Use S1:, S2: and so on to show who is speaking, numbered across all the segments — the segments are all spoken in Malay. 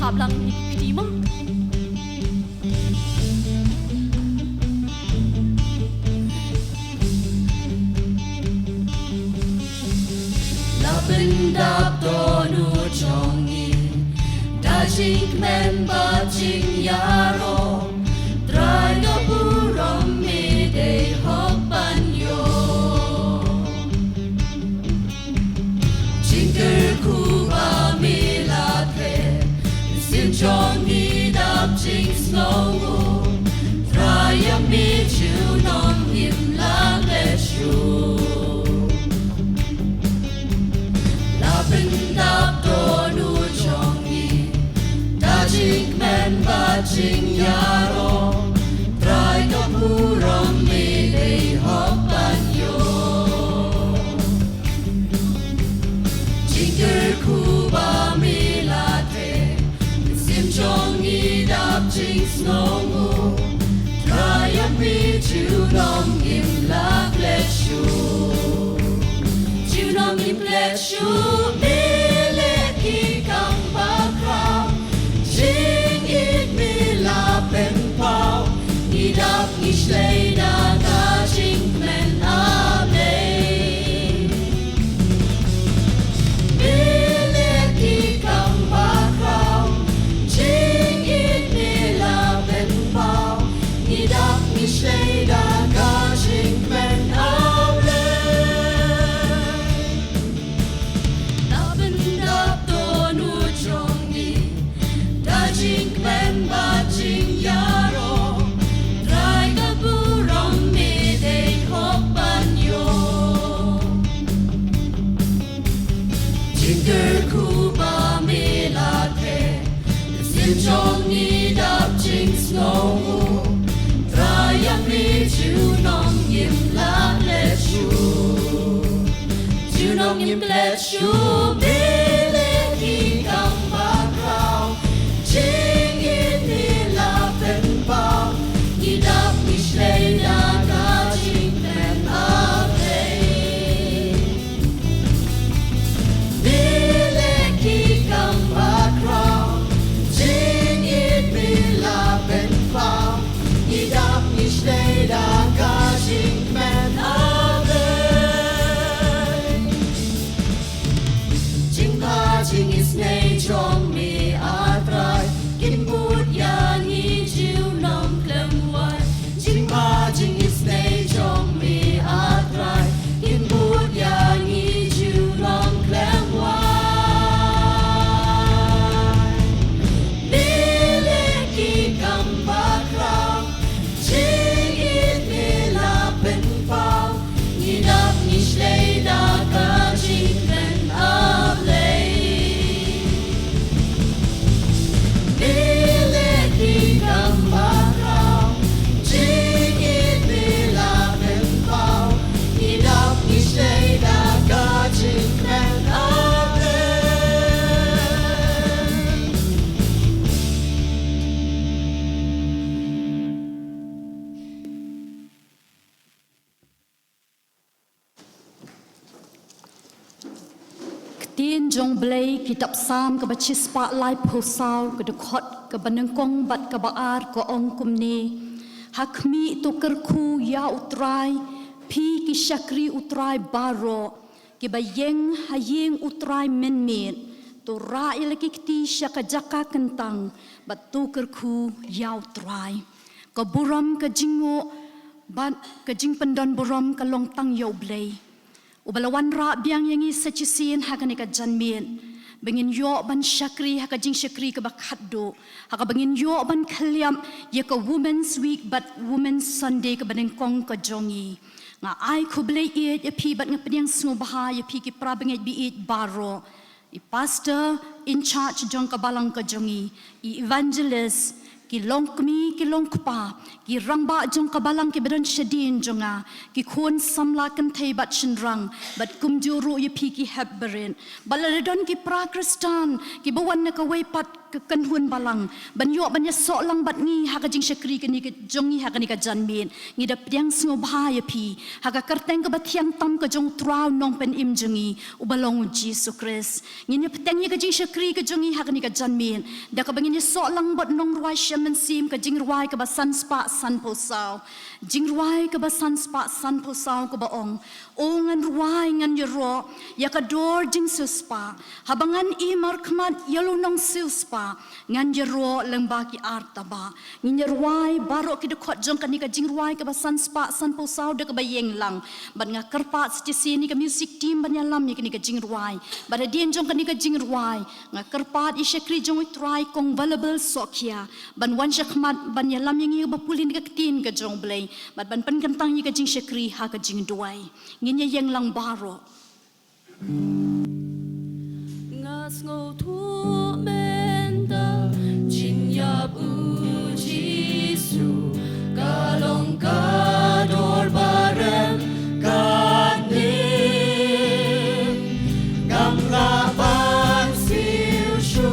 S1: hab lang ni ktima
S2: la bendap donu chongi da jing men ba jing yaro trai do burom me de hopan yo jingle ku ba me la the sin chongi dap jing snow trai a me chu non him la le shu bendap donu chongi da jing men ba jing yaro trai do burom me de hopan yo jingle ku ba me la the sim chongi dap jing snow trai a me chu nom im la bless you Nong im bless you mele ki kang ba krao jing it me la pen pao ni dap ni shlei da ga jing men ame mele ki kang ba krao jing it me la pen pao ni dap ni shlei da ga jing men ame jing men ba jing yaro trai ga burom me de hopan yo jingle ku ba me la the sim chong ni dap jing snow trai a me chu nong yim la bless you chu nong yim bless you me le ki kang ba krao jing it me la pen pao ni dap ni shlei da ga jing men ave me le ki kang ba krao jing it me la pen pao ni dap ni shlei da ga jing men ave jing ba jing is nei chong me atrai Kim bút ya ni chiu nom klem wai jing ba jing is nei chong me atrai Kim bút ya ni chiu nom klem wai me le ki kam ba krao jing it me la pen pao ni dap ni shlei da ka jing men ave
S1: Tin jong blay kitab sam ka bachi spotlight posau ka dekhot ka banengkong bat ka baar ko ong kumni hakmi to kerku ya utrai pi ki shakri utrai baro ki bayeng hayeng utrai menmet to ra ilaki kti shaka jaka kentang bat to kerku ya utrai ka buram ka jingo bat ka jing pendon buram ka long tang yo blay Ubalawan ra biang yangi sachisin hakani ka janmien bengin yo ban shakri haka jing shakri ka bakhaddo haka bengin yo ban khaliam ye ka women's week but women's sunday ka baneng kong ka jongi nga ai khuble it ye phi bat nga pediang sngo baha ye phi ki pra bengai bi it baro I pastor in charge jong ka balang ka jongi I evangelist ki long kmi ki long kpa ki rangba jong kabalang ki bedan shadin jonga ki khon samla kan thei bat shinrang bat kumjuru ye phi ki habberin balaredon ki prakristan ki bawan na ka way pat ke kenhun balang banyo banya so lang bat ngi haga jing shakri ke ni ke jongi haga ni ka janmin ngi da piang singo bahaya pi haga kerteng ke bathiang tam ke jong trau nong pen im jongi ubalong Jesus Christ ngi ni peteng ke jing shakri ke jongi haga ni ka janmin da ka bangin so lang bat nong ruai shaman sim ke jing ruai ke basan spa san posau jing ruai ke basan spa san posau ke baong ongan ruai ngan yero ya ka dor jing suspa habangan imar kmat yalo nong suspa ngan yero lengbaki artaba ngi ruai baro ki de khot jong kan ni ka jing ruai ke basan spa san posau de ka bayeng lang ban nga kerpat sisi ni ka music team ban yalam ni ka jing ruai bada dien jong kan ni ka jing ruai nga kerpat i shakri jong try kong valuable sokia ban wan shakmat ban yalam ngi ba pulin ka tin ka jong blai ban pan kan tang ni ka jing shakri ha ka jing duai ngi yang lang baro
S2: ngas ngô thu men da jin yap u jisu kalong kador barem kanin ngam la ban siu shu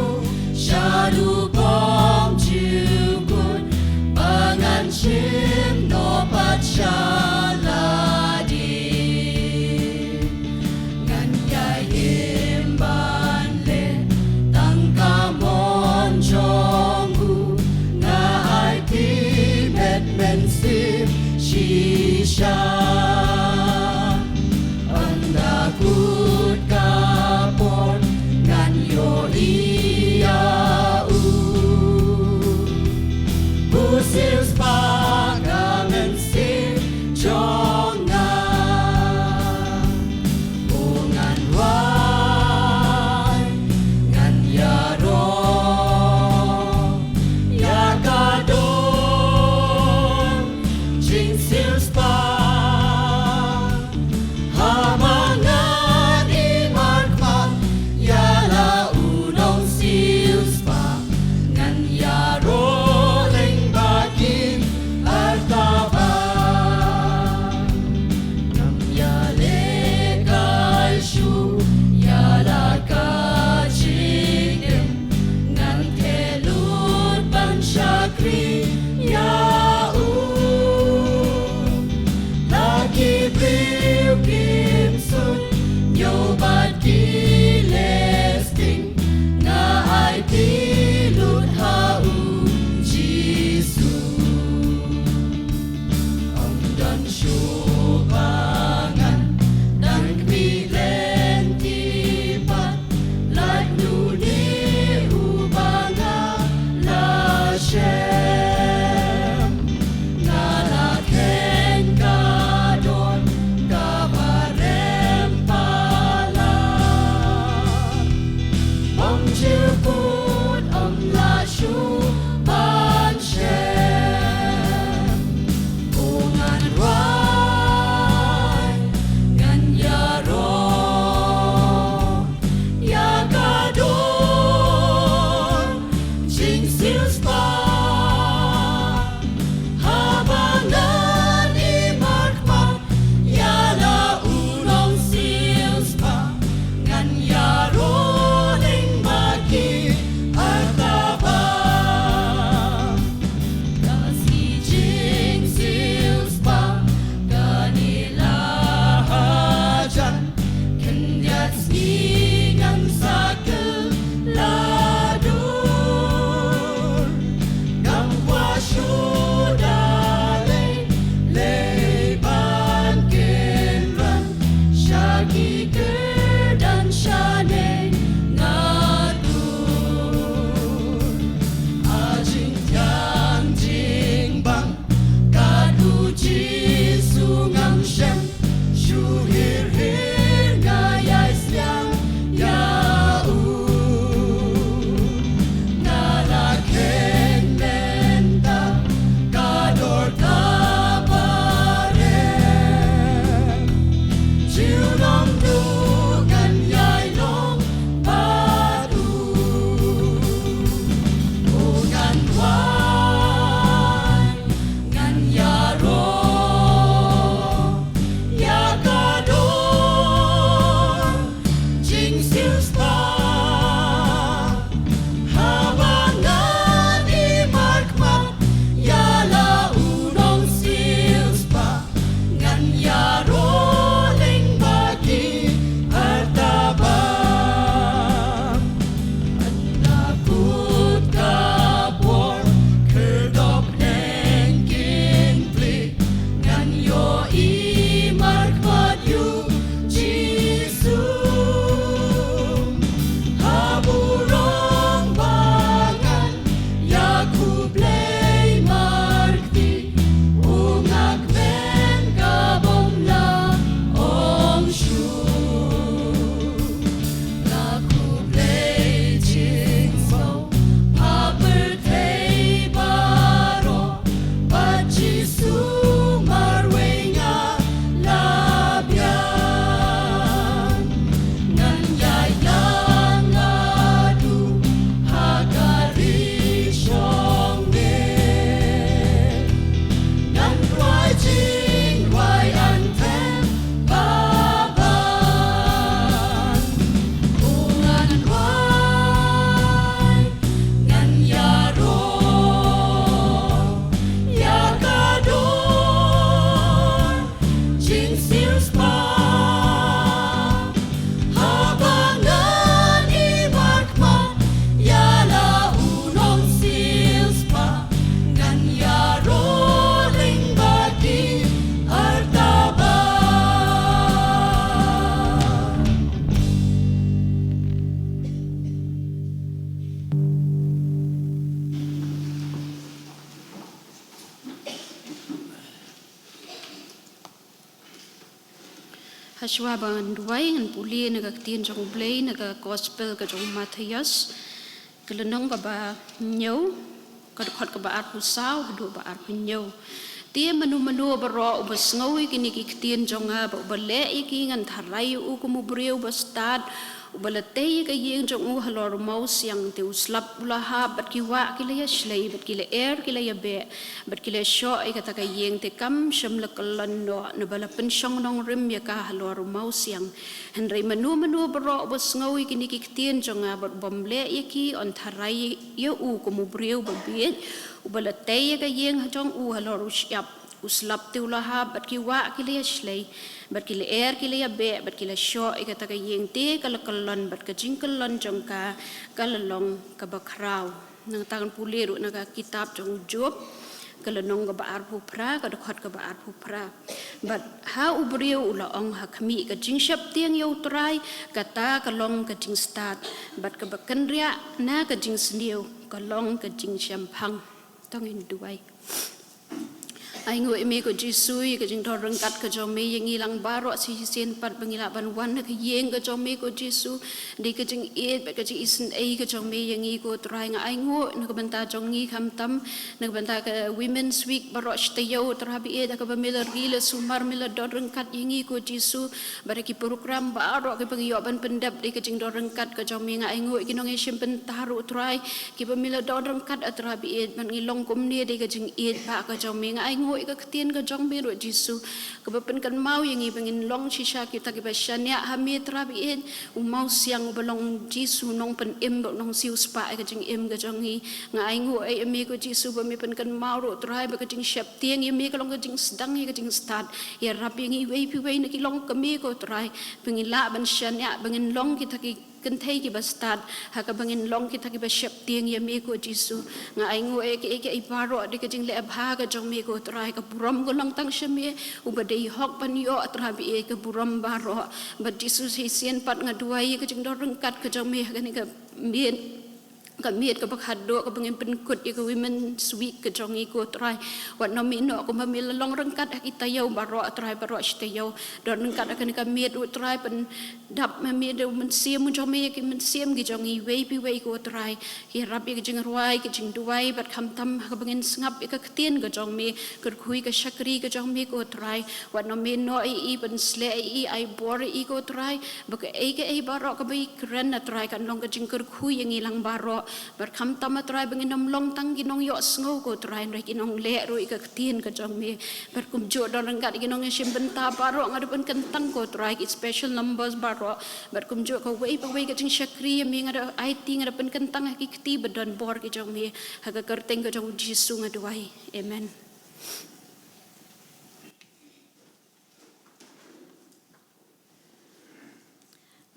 S2: shadu bom chiu kun bangan chim no pat Yakado
S3: Haswa bangan duai ngan puli naga ketien jong blay naga gospel ka jong Matthias kelenong ka ba nyau ka dekot ka ba arpu saw du ba arpu nyau tie menu baro ubas ngawi kini ki ketien jong ba bale iki ngan tharai u ku mubreu ba start ubalate ka yeng jong u halor maus yang te uslap ulaha bat ki wa ki le shlei bat ki le air ki le be bat ki le sho ai ka ta ka yeng te kam sham la kalan no na bala penshong nong rim ya ka halor maus yang henry menu bro bos ngawi kini ki ktien jong bat bomle iki on tharai ye u ko mubreu ba be ubalate ka yeng jong u halor usyap uslap te ulaha bat ki wa ki le shlei bat ki le air ki le be bat ki le sho ikata ka yeng te kalon bat ka jingkalon jong ka kalalong ka bakrau nang tangan puliru naga kitab jong job kalanong ka baar pupra ka dokhat ka baar pupra bat ha ubriu ula ong ha khami ka jingshap tiang yo trai kata kalong ka jing start bat ka bakan ria na ka jing sendiu kalong ka jing shamphang tong in duai ai ngoi me ko jisui ka jing thor rangkat ka jong me yang ilang baro si sen pat bangila ban wan ka yeng ka jong me ko jisu di ka jing et ka jing isen ai ka jong me yang i ko trai nga ai ngo na ka banta jong ngi kham tam na ka banta ka women's week baro shtayo trabi et ka ba mila rila sumar mila dor rangkat yang i ko jisu baraki program baro ka pangyo ban pendap di ka jing dor rangkat ka jong me nga ai ngo kinong e shimpen taru trai ki ba mila dor rangkat atrabi et man ngilong kumni di ka jing et ba ka jong me nga ai ngo ka ketien ka jong me ro jisu ka bapen kan mau yang i bangin long shisha kita ki basanya hami trabi en mau siang balong jisu nong pen em nong siu spa ka jing em ka jong hi nga ai ngo ai me ko jisu ba me pen kan mau ro trai ba ka jing shap tiang i me ka long ka jing sedang ka jing start ya rap yang i wei pi wei na ki long ka me ko trai bangin la ban shanya bangin long kita ki kan thei ki bastad ha ka bangin long ki thaki ba shep tiang ya me ko jisu nga ai ngo e ki ai baro de ka jing le abha ka jong me ko trai ka buram ko lang tang shame u ba dei hok pan yo atra bi e ka buram baro ba jisu si sien pat nga duai ka jing dor rengkat ka jong me ka ni ka mien ka miet ka bakhado ka bangin penkut ka women week ka jong i ko trai wat no mi no ko mamil long rengkat kita yo baro trai baro shtayo dor rengkat ka ni ka miet u trai pen dap me de men siam mun jong me ki men siam ki jong i wei pi wei ko trai ki rap ki jing ruai ki jing duai bat kham tam ka bangin ngap ka ktien ka jong me ka khui ka shakri ka jong me ko trai wat no me no i pen sle i ai bor i ko trai ba ka ai baro ka bai kren na trai kan long ka jing ka khui yang ilang baro berkham tama trai bangin nom long tang ginong yo sngo ko trai rek inong le ro ik ktien ka jong me berkum jo don rangkat ginong sim benta baro ngadepan kentang ko trai special numbers baro berkum jo ko wei pa wei ka jing shakri mi ngada IT ngadepan kentang ki kti bedon bor ki jong me ha ka kerteng ka jong jisu ngadwai amen.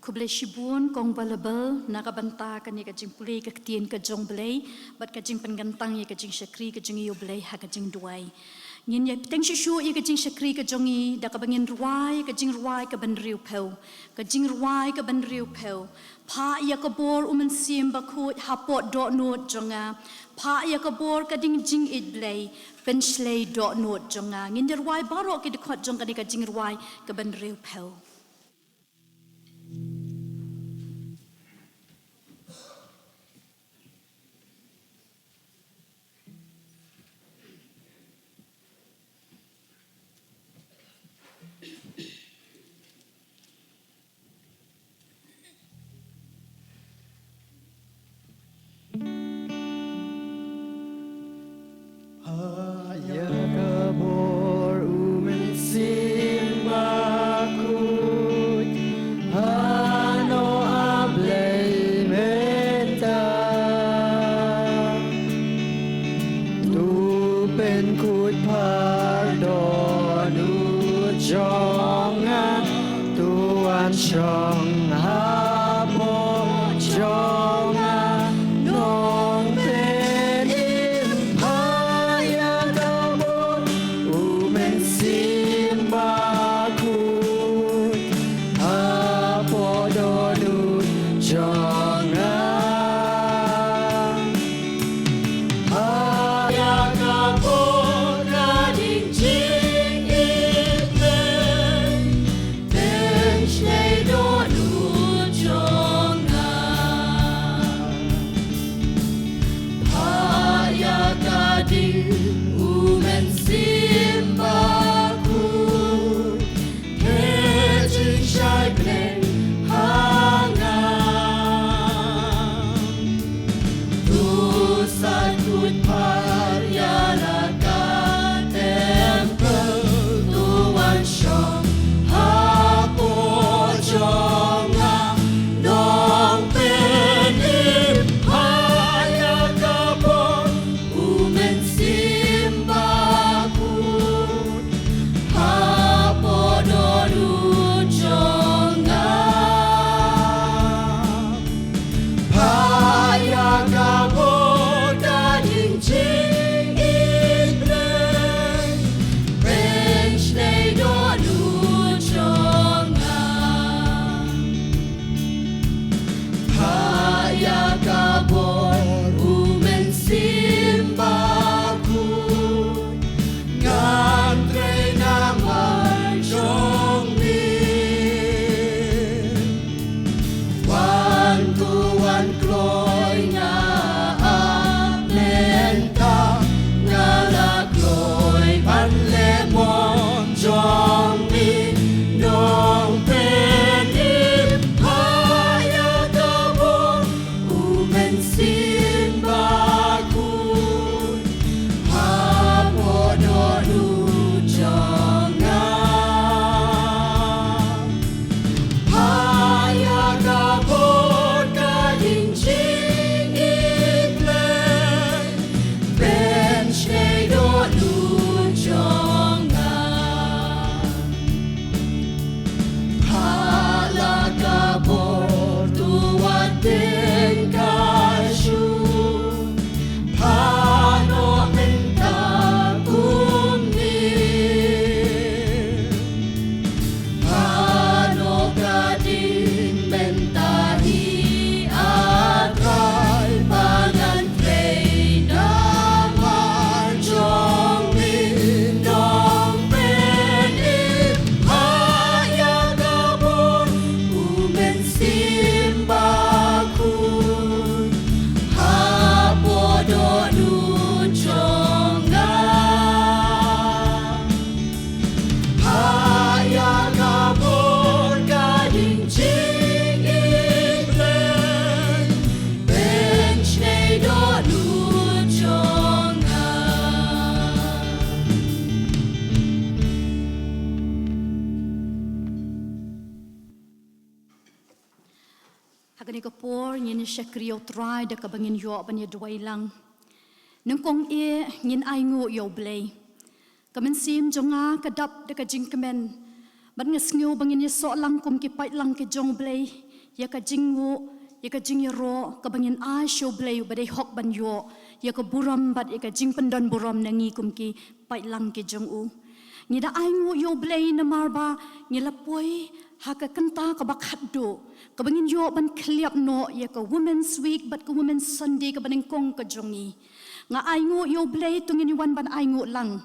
S1: Kublai shibun kong balabel nakabanta kani ka jing pulei ka ktien ka jong blai bat ka jing pengantang ye ka jing shakri ka jing yo blai ha ka jing duai ngin ye teng shu ye ka jing shakri ka jong i da ka bangin ruai ka jing ruai ka ban riu peu ka jing ruai ka ban riu peu pha ya ka bor umen sim ba khu ha pot do not jonga pha ya ka bor ka ding jing it blai pen shlei do not jonga ngin der ruai baro ki de khot jong ka ni ka jing ruai ka ban riu peu.
S2: There bleng hangang Tusat kut paryalaka temple Tuan Syong hapo jonga Dong penim hayakapo Umen simbaku hapo dodu jonga Hayakapo gading jing ibreng Bench nei dodu jonga Hayakapo umen simbaku Ngantre naman jongmin Wan tuan kloy nga amenta Nga la kloy pan lemon jongmin Nong penim hayakapo umen simbaku hapo dodu jonga Hayakapo gading jing ibleng Bench nei dodu jonga Halakapo tuat den kasyu Pano menta kumni Pano gading mentahi atrai Pangan trei naman jongmin Dong penim hayakapo umen simbaku hapo dodu jonga Hayakapo gading jing ibleng Bench nei dodu jonga
S1: Hagani kapor ngin syakriyo try da kabangin yo banya duai lang. Nungkong e ngin aingu yo blay. Kamen sim jonga kadap da kajing kemen. Ban ngesngiu bangin ye so lang kum ki pait lang ke jong blay. Ya kajingu ya kajing ye ro kabangin a show blay badai hok ban yo. Ya ka buram bad ya kajing pendon buram nangi kum ki pait lang ke jong u. Ngida aingu yo blay na marba ngila poi haka kenta ka bakhat do kabangin yo ban kliap no ya ka women's week but ka women's sunday ka baning kong ka jongi nga aingu yo blay tungin wan ban aingu lang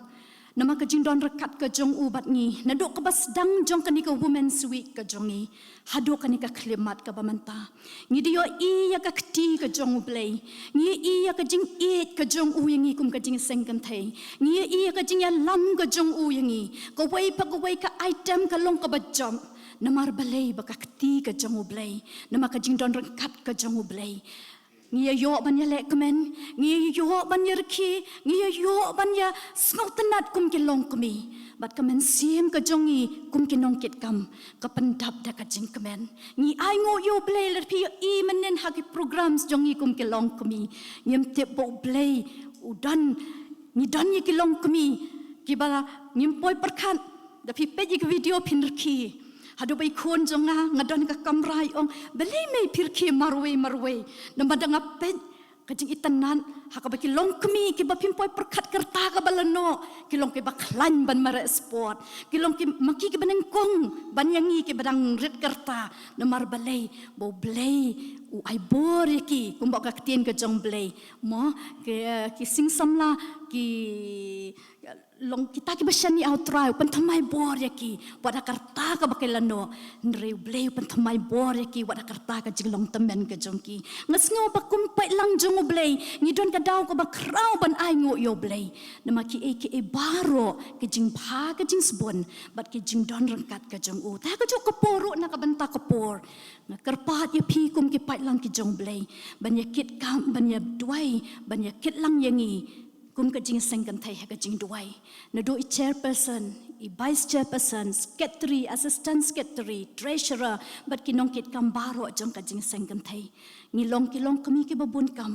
S1: nama ka jingdon rekat ka jong u bat ngi na do ka bas dang jong ka ni ka women's week ka jongi hado ka ni ka klimat ka bamanta ngi dio I ya ka kti ka jong u blay ngi I ya ka jing e ka jong u yangi kum ka jing sengkam thai ngi I ya ka jing ya lam ka jong u yangi ka wai pa ka wai ka item ka long ka bajam namar balay bakakti ka jangu blay nama ka jingdon rengkat ka jangu blay ngiya yo ban ya lek men ngiya yo ban ya rki ngiya yo ban ya snautanat kum ki long kumi bat kamen sim ka jongi kum ki nong kit kam ka pendap da ka jing kamen ngi ai ngo yo blay ler pi I menen ha ki programs jongi kum ki long kumi ngem te bo blay udan ni dan ye ki long kumi ki bala ngim poi perkhan da pi pe ki video pin rki hadu bai kon jonga ngadon ka kamrai ong beli mai pirki marwe namadanga pen kajing itanan hakaba ki long kemi ki ba pimpoi perkat kerta ka balano ki long ki ba klan ban mara sport ki long ki maki ki baneng kong ban yangi ki badang red kerta namar balai bo blay ai bor ki kum bak tien ke jong blei mo ki sing samla ki long kita ki bashani out try pen thamai bor ki wada karta ka bakelano nreu blei pen thamai bor ki wada karta ka jinglong tamen ke jong ki ngasngo ba kum pai lang jong blei ni don ka daw ko ba krau ban ai ngo yo blei nama ki e baro ke jing pha ke jing sbon bat ki jing don rangkat ke jong u ta ka jo ko poro na ka banta ko por na karpat ye pi kum ki pai lang ki jong blei ban ye kit kam ban ye duai ban ye kit lang yengi kum ka jing sengkan thai ha ka jing duai na do I chairperson I vice chairperson secretary assistant secretary treasurer bat kinong kit kam baro jong ka jing sengkan thai ngilong kilong kami ki babun kam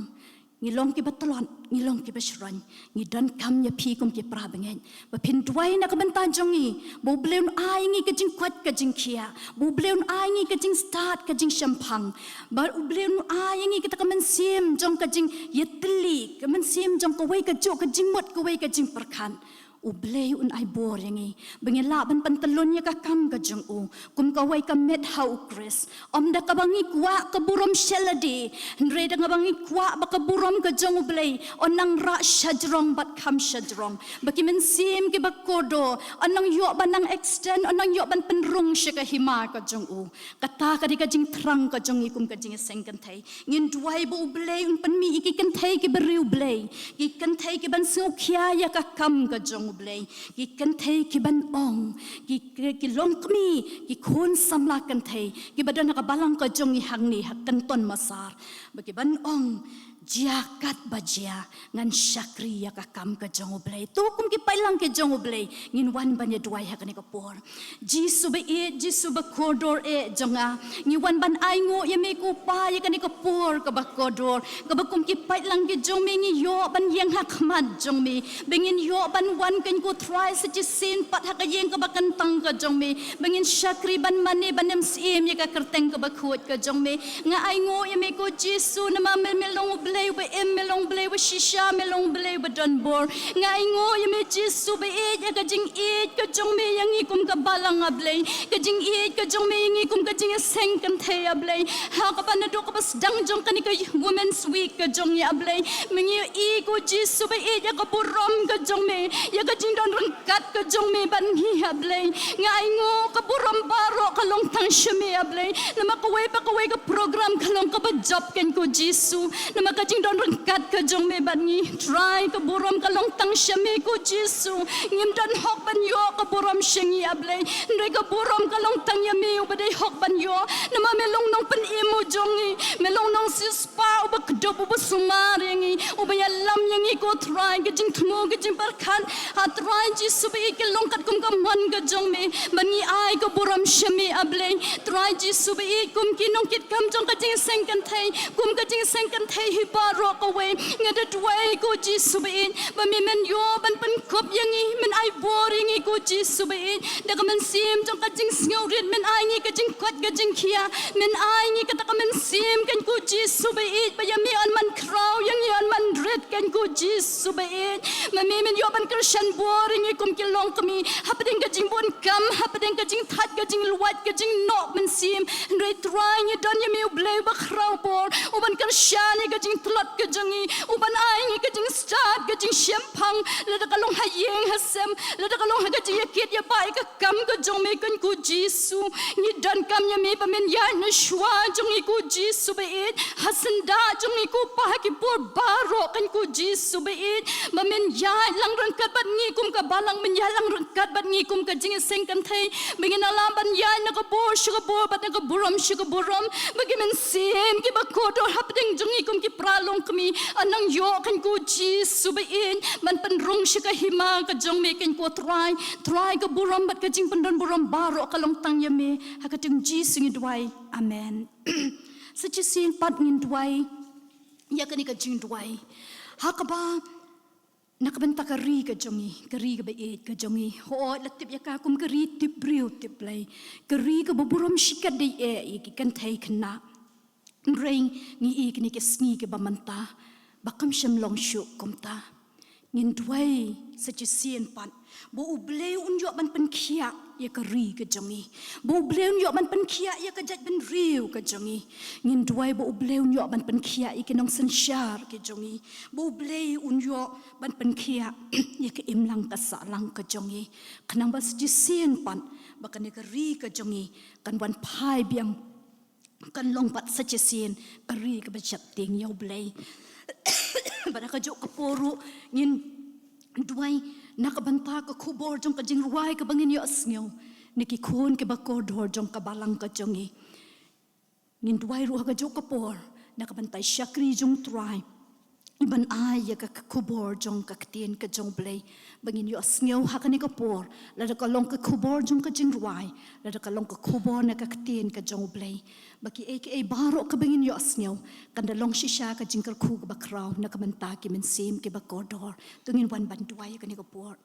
S1: ngilong ki batalon ngilong ki basran ngi dan kam ya pi kum ki prabengen ba pin duai na ka banta jongi bo bleun ai ngi ka jing kwat ka jing khia bo bleun ai ngi ka jing start ka jing shampang ba bleun ai ngi ka man sim jong ka jing yetli ka man sim jong ka wei ka jo ka jing mot ka wei ka jing perkhan ublei un ai bor yangi bengela ban pantalon ya ka kam ka jong u kum ka wai ka met hau kris om da ka bangi kwa ka burom sheladi ndre da bangi kwa ba ka burom ka jong ublei onang ra shajrong bat kam shajrong baki men sim ki ba kodo onang yo banang extend onang yo ban penrung she ka hima ka jong u kata ka di ka jing trang ka jong ikum ka jing seng kan thai ngin duai bo ublei un pan mi ki kan thai ki beriu blei ki kan thai ki ban su khia ya ka kam ka jong blei ki kan thei ki ban ong ki long kmi ki khon samla kan thei ki badan ka balang ka jong I hang ni hak kan ton masar bagi ban ong jakat bajia ngan syakri ya ka kam ka jong blei tu kum ki pailang ke jong blei ngin wan ban ya duai ha kan ka por jisu ba kodor e jonga ngi wan ban ai ngo ya me ku pa ya kan ka por ka ba kodor ka ba kum ki pailang ke jong me ngi yo ban yang hak mat jong me bengin yo ban wan kan ku try such sin pat ha ka yeng ka ba kan tang ka jong me bengin syakri ban mane banem sim ya ka kerteng ka ba khot ka jong me nga ai ngo ya me ko jisu na ma melong blei ba melong blei ba shisha melong blei ba don bor ngai ngo ye me jisu ba ya ka jing ka jong me yang I kum ka balang ablei ka jing ka jong me yang I kum ka jing seng kan the ablei ha ka pan do ka bas dang jong kan ka women's week ka jong ya ablei mengi ko jisu ba ya ka burom ka jong me ya ka jing don rangkat ka jong me ban hi ablei ngai ngo ka burom baro ka long tang shme ablei nama ka wei ka program ka long ka ba job kan ko jisu nama ka jing don rangkat ka jong me ban ngi try ka burom ka long tang shame ko jisu ngim don hok ban yo ka burom shengi ablei ndai ka burom ka long tang ya me ba dai hok ban yo nama me long nong pen imo jongi me long nong sis pa ba kdo ba sumar yangi o ba ya lam yangi ko try ka jing thmo ka jing par khan ha try jisu ba ke long kat kum ka man ka jong me ban ngi ai ka burom shame ablei try jisu ba kum ki nong kit kam jong ka jing seng kan thai kum ka jing seng kan thai hi ba ro ka we ngada dwai ko jisu ba ba mi men yo ban pen kop yangi men ai boring ko jisu ba da ka men sim jong ka jing sngo rit men ai ngi ka jing kwat ka jing khia men ai ngi ka ta ka men sim kan ko jisu ba ya mi on man kraw yangi on man ret kan ko jisu ba ma mi men yo ban christian boring kum ki long kami hapading ka jing bon kam hapading ka jing that ka jing luat ka jing no men sim re trying you don you me blay ba kraw bor uban christian ka jing tlot ka jingi uban ai ngi ka jing start ka jing shempang le da ka long ha yeng hasem le da ka long ha ka jing kit ya bai ka kam ka jong me kan ku jisu ni dan kam ya me ba men ya na shwa jong ku jisu ba hasan da jong ku pa ki por baro kan ku jisu ba ba men ya lang rang kat bat ngi kum ka balang men ya lang rang kat bat ngi kum ka jing seng kan thai bengin alam ban ya na ka bor shuga bor bat na ka buram shuga buram bagi men sim ki ba ko do hapding jong kum ki pralong kami anang yo kan ku jisu ba man pen rong shuga hima ka jong me kan ko try ka buram bat ka jing pendon buram baro ka long tang ya me ha ka jing jisu ngi dwai amen such sin pat ngin dwai ya kan ka jing dwai ha ka ba nakabenta ka ri ka jongi ka ba ka jongi ho latip ya ka kum ka ri tip briu tip play ka ri ka buburom shikat de ki kan thai khna ring ni ik ni ke sngi ke bamanta bakam shem long shu kumta ngin dwai sa chi sien pan bo ubleu un yo ban pen khia ya ka ri ka jongi bo bleun yo man pen khia ya ka jat ben riu ka jongi ngin duai bo bleun yo man pen khia i ke nong san shar ke jongi bo blei un yo ban pen khia ya ka im lang ka sa lang ka jongi kanang bas ji sin pan bakan ka ri ka jongi kan wan phai biang kan long pat sa ji sin ka ri ka ba chat ting yo blei ba ka jo ka poru ngin duai nakabanta ka kubor jong ka jing ruai ka bangin yo asnyo niki kun ke bakor dor jong ka balang ka jongi ngin duai ru ka jo ka por nakabantay syakri jong try iban ay ka kubor jong ka ktien ka jong blay bangin yo asnyo ha ka ni ka por lada ka long ka kubor jong ka jing ruai lada ka long ka kubor na ka ktien ka jong blay baki aka baro ka bangin yo asnyo kanda long shisha ka jing ka ku ka bakraw nakabanta ki men sim ke bakor dor tungin wan ban duai ka ni ka por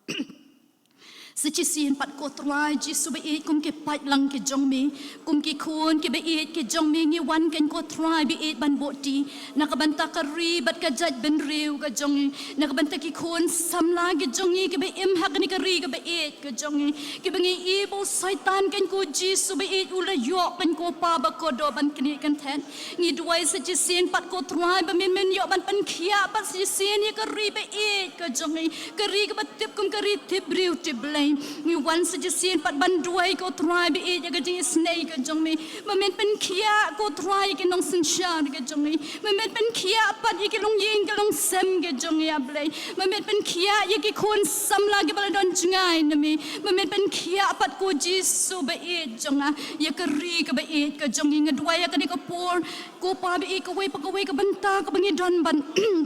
S1: Secisin pat ko try jisu be it kum ke pat lang ke jong mi kum ke kun ke be it ke jong mi ngi wan ken ko try be it ban boti nakabanta ka ri bat ka jaj ben riu ka jong nakabanta ki kun samla ke jong ke be im hak ni ka ri ka be it ke jong ke be ngi evil satan ken ko jisu be it ula yo ken ko pa ba ko do ban kni kan ten ngi duai secisin pat ko try ba men yo ban pan khia pas secisin ye ka ri be it ka jong ka ri ka batip kum ka ri tip riu tip ni wan suggestion pat banduai ko try be it ga jing snake ga jong mi mamen pen khia ko try ke nong sin shar ga jong mi mamen pen khia pat ye ke long yin ga long sem ga jong ya blai mamen pen khia ye ke khon samla ge bal don jingai na mi mamen pen khia pat ko jisu be it jong a ye ka ri ka be it ka jong ngi duai ka ni ka por ko pa be it ka wei pa ka wei ka banta ka bangi don ban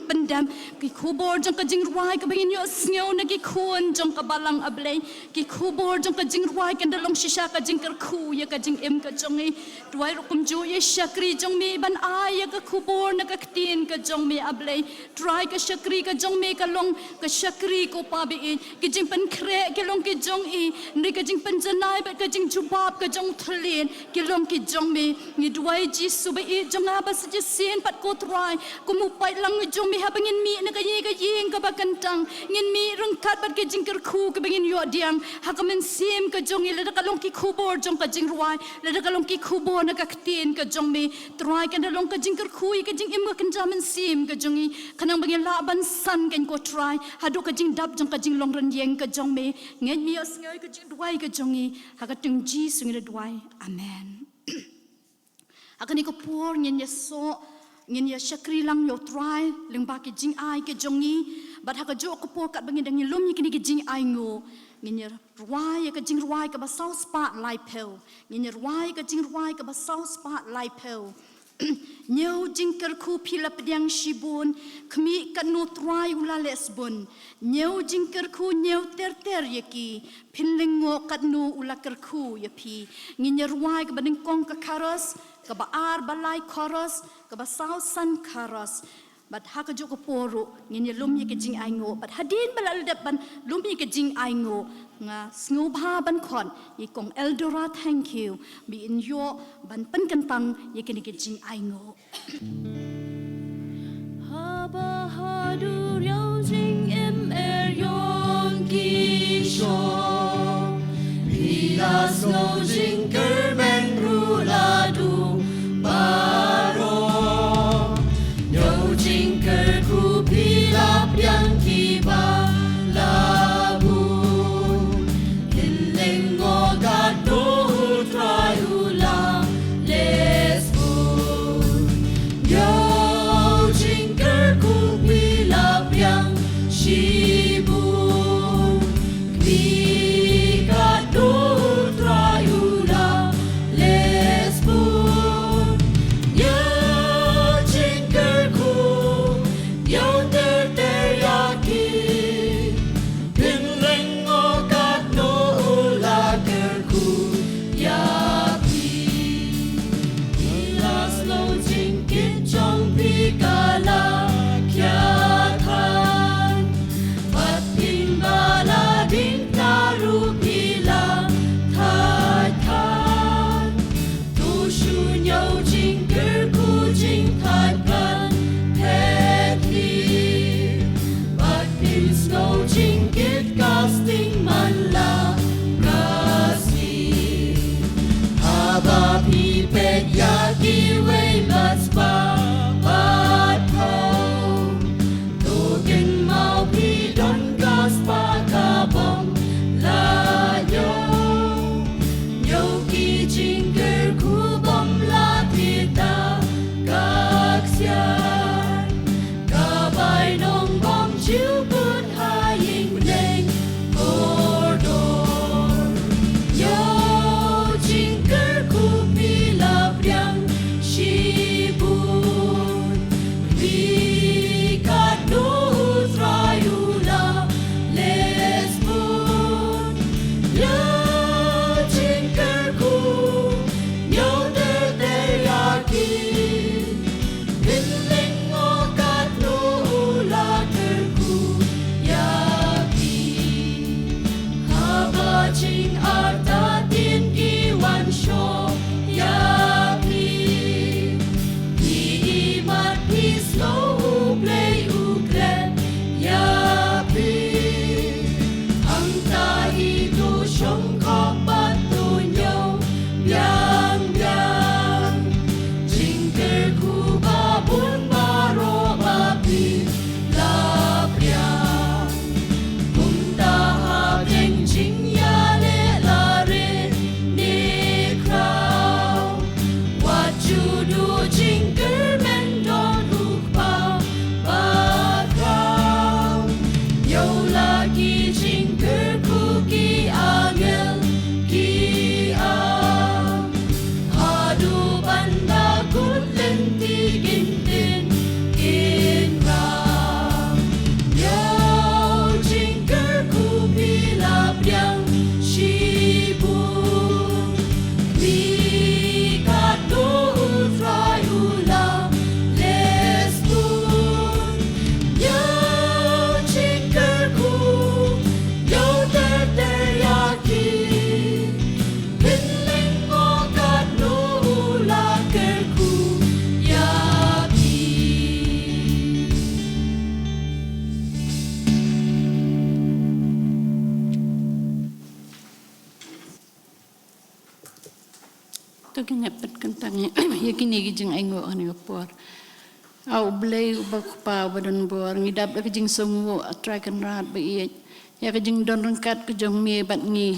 S1: pendam ki khubor jong ka jing ruai ka bangi yo snyo na ki khon jong ka balang ablai ki khubor jong ka jing ruai kan dalong shisha ka jing kar khu ya ka jing em ka jong ni duai rukum ju ye shakri jong mi ban a ya ka khubor na ka tin ka jong mi ablai try ka shakri ka jong mi ka long ka shakri ko pa be in ki jing pan kre ki long ki jong i ni ka jing pan janai ba ka jing jubab ka jong thlin ki long ki jong mi ni duai ji su be i jong a ba se sin pat ko try ko mu pai lang jong mi ha bangin mi na ka ying ka ba kantang ngin mi rung kat bat ki jing kar khu ka bangin yo diang hakamen sim ka jong ila ka long ki khubor jong ka jing ruai la ka long ki khubor na ka ktien ka jong mi try ka na long ka jing kar khui ka jing im ka jaman sim ka jong i kanang bangin la ban san kan ko try hadu ka jing dap jong ka jing long ran yeng ka jong mi ngen mi os ngai ka jing duai ka jong i haka tung ji sung ila duai amen hakani ko por ngen ya so ngin ya shakri lang yo try leng ba ki jing ai ke jong i bat haka jo ko por kat bangin dang lom ni kini ki jing ai ngo ngin ya ruai ka jing ruai ka ba sau spot lai pel ngin ya ruai ka jing ruai ka ba sau spot lai pel nyau jing kar khu phila pdiang shibun khmi kan no try ula lesbon nyau jing kar khu nyau ter yaki phinlingo kat no ula kar khu ya phi ngin ya ruai ka baning kong ka karos ka ba ar balai karos ka ba sau san karos but haka jo ko poru ngin ya lum ye ke jing ai ngo but hadin balal dep ban lum ye ke jing ai ngo nga snu bha ban khon ye kong eldora thank you bi in yo ban pan kan tang ye ke ni ke jing ai ngo
S2: ha ba ha du riao jing em yon ki sho pi la snow jing ker men ru la du ba yang kiba labu hilengo gado trayula lesbu yo jingker ku bilap yang shibu bi gado trayula
S4: to ginapet kentang ya kini gijing aingo ani por au blei bakpa badon bor ngidap da gijing songu atrai kan rat ba ye ya gijing don rangkat ke jong me bat ngi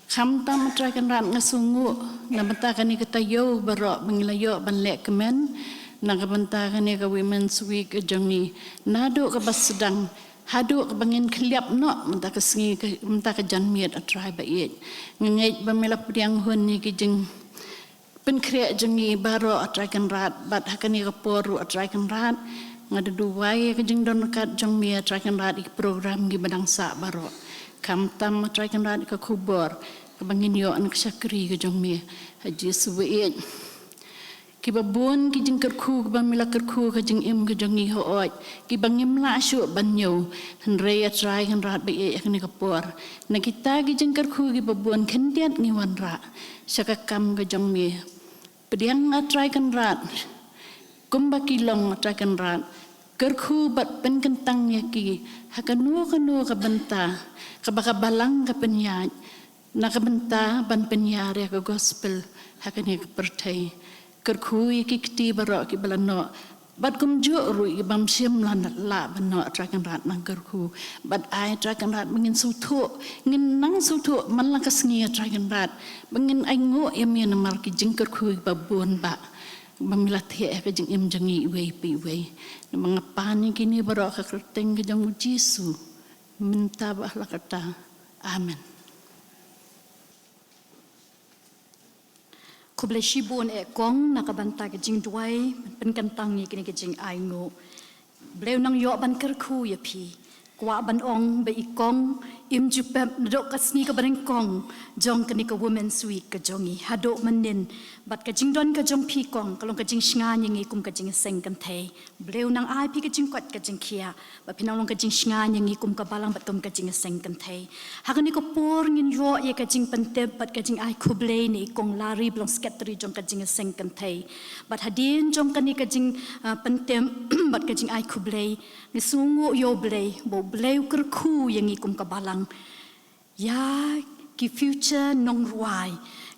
S4: kham tam atrai kan rat ngasungu na banta kan ni katayo baro mengilayo ban lek kemen na kabanta kan ni ka women's week ke jong ni nado ka bas sedang hadu bangin kliap no menta ka singi menta ka janmiat atrai ba ye ngait ba melap diang hun ni gijing pen kreat jengi baro atrai kan rat bat hakani ka poru atrai kan rat ngada duwai ka jeng don kat jong mi atrai kan rat ik program gi badang sa baro kam tam atrai kan rat ka kubor ka bangin yo an ka sakri ka jong mi haji suwe ki babun ki jeng kerku ba mila kerku ka jeng im ka jongi ho oi ki bangim la shu banyo han re atrai kan rat ba ye hakani ka por na kita ki jeng kerku ki babun kendiat ngi wan ra sakakam ka jong mi pediang atrai kan rat kumba kilong atrai kan rat kerku bat pen kentang yaki hakanu kanu ka benta ka bakabalang ka penyaj na ka benta ban penyar ya ka gospel hakani ka pertai kerku yaki kiti barok ki balano bat kum jo ru i bam sim lan la bano atrai kan rat nang kerku bat ai atrai kan rat mengin sutu ngin nang sutu man la ka sngi atrai kan rat mengin ai ngo em yen mar ki jing kerku babun ba mamila the ka jing im jangi we pi we mga pani kini barok ka kerteng ka jang Jesu minta ba la kata amen.
S1: Kublai shibun kong nakabanta ke jing duai pen kentang ni kini ke jing aingo bleu nang yo ban kerku ya pi kwa ban ong be ikong im jupep dok kasni ka bareng kong jong kini ka women's week ka jongi hado manin bat ka jing don ka jong pi kong kalong ka jing shnga nyi kum ka jing seng kan thei bleu nang ai pi ka jing kwat ka jing khia ba pinang long ka jing shnga nyi kum ka balang bat kum ka jing seng kan thei ha kini ko por ngin yo ye ka jing pante bat ka jing ai kublei ni kong lari blong sketri jong ka jing seng kan thei bat hadin jong kani ka jing pante bat ka jing ai kublei ni sungu yo blei bo bleu kerku yang ikum ka balang ya ki future nong ruai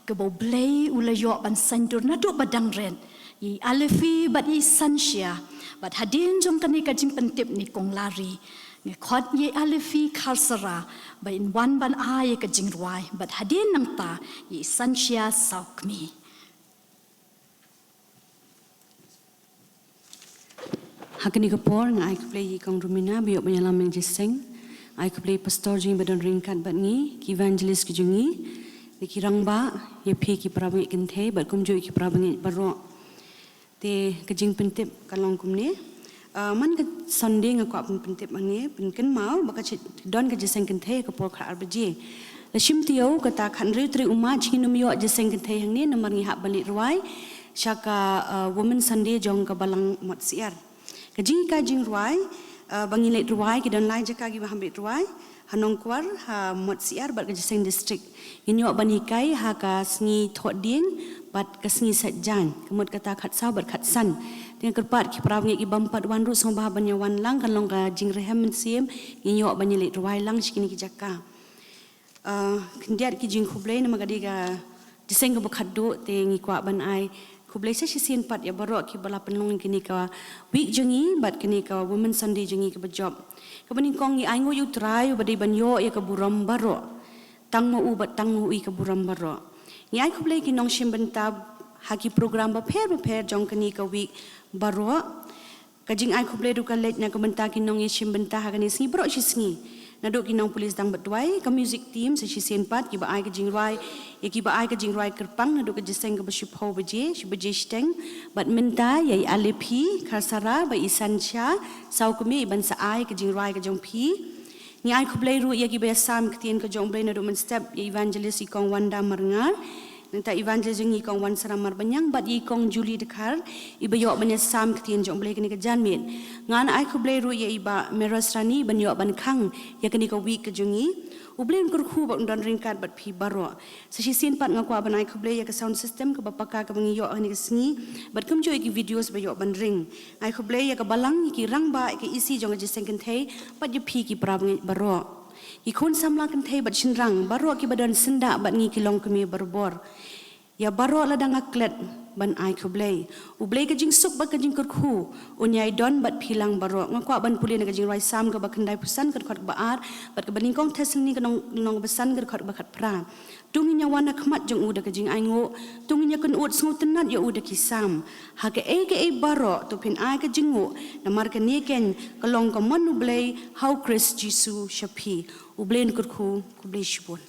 S1: ke bo blei ula yo ban sandur na do badang ren i alefi bat i sanshia bat hadin jong kani ka jing pentip ni kong lari nge khot ye alefi khalsara ba in wan ban ai ka jing ruai bat hadin nang ta i sanshia saukmi
S5: Hakani kapor nga ai kuplay kong rumina biok banyalam yang jiseng ai kuplay pastor jing badan ringkat bat ngi ki evangelist ki jungi ki rangba ye phi ki prabangi kinthe bat kum jo ki prabangi baro te kajing pentip kalong kumne man ka sunday nga kwa pentip mangi penken mau baka don ka jiseng kinthe kapor kha arbaji la shimtiyo kata khan ri tri uma chinum yo jiseng kinthe hang ni namar ngi hak balik ruai shaka women sunday jong ka balang mat siar Kajing kajing ruai, bangilet ruai, kidan lai jaka gi bahambit ruai, hanong kuar ha mot siar bat kajiseng district. Inyo banikai ha ka sngi thot ding bat ka sngi satjan, kemut kata khat saw bat khat san. Dengan kerpat ki prawngi ki bampat wan ru song bah banya wan lang kan long ka jing rehem siem, inyo bangilet ruai lang sikini ki jaka. Kendiat ki jing khublei nama gadi ka jiseng ka bakhaddu te ngi kwa ban ai kublai sa sisin pat ya barok ki bala penlong kini ka week jengi bat kini ka women sunday jengi ka job ka baning kong ni aingo yu try badai banyo ya ka buram baro tang mo u bat tang mo i ka buram baro ni ai kublai ki nong shim bentab haki program ba pher jong kini ka week baro ka jing ai kublai du ka let na ka benta ki nong shim benta ha kani singi baro singi nadok ki nong polis dang batwai ka music team sa sisin pat ki ba ai ka jing rai ki ba ai ka jing rai kerpang nadok ka jiseng ka baship ho baje steng bat minta yai alepi khasara ba isansha sau kumi ban sa ai ka jing rai ka jong pi ni ai khublai ru ya ki ba sam ktien ka jong blai nadok men step evangelist ikong wanda marngar nta evangelist ngi kong wan saramar banyang bat yi kong Julie dekar iba yo banya sam ktien jong blai kini ka janmin ngan ai khublai ru ya iba merasrani banyo ban khang ya kini ka week ka jungi ublen kur khu ba undon ringkat bat phi baro sa sisin pat ngakwa ban ai khublai ya ka sound system ka bapaka ka bangi yo ani ka sngi bat kum jo ki videos ba yo ban ring ai khublai ya ka balang ki rang ba ka isi jong ji sengken thei pat ye phi ki prab baro Ikon samla kan thei bat shinrang baro ki badan senda bat ngi kilong kemi berbor. Ya baro ladang aklet ban ai kublay. Ublay kajing suk ba kajing kurku. Unyai don bat pilang baro. Ngakwa ban puli na kajing rai sam ka ba kendai pusan ka khot ba ar. Bat ka baningkong tes ni ka nong besan ka khot ba khat pra. Tunginya wana khmat jong uda kajing ai ngo. Tunginya kun ut sngu tenat ya uda kisam. Ha ke e baro to pin ai kajing ngo. Na mar ka ni ken kalong ka mon ublay how Chris Jisu shapi. Ublay kurku kublay shibon.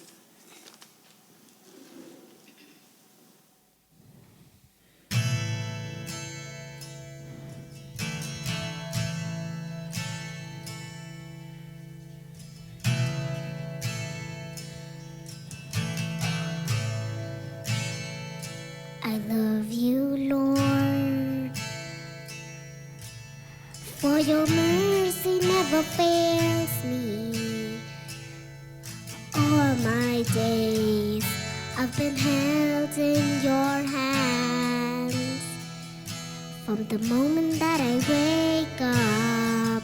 S6: I love you, Lord, for your mercy never fails me. All my days I've been held in your hands. From the moment that I wake up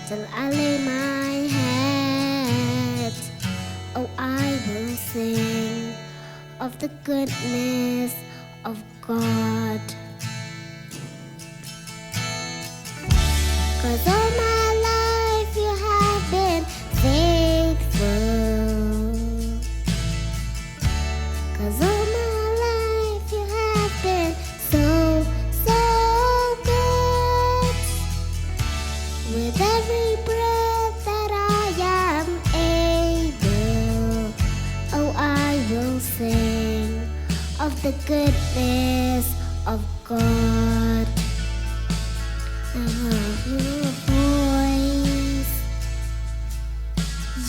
S6: till I lay my head, oh, I will sing of the goodness of God. 'Cause all my life you have been faithful. 'Cause all my life you have been so, so good. With every breath that I am able, oh, I will sing of the goodness of God. I love your voice.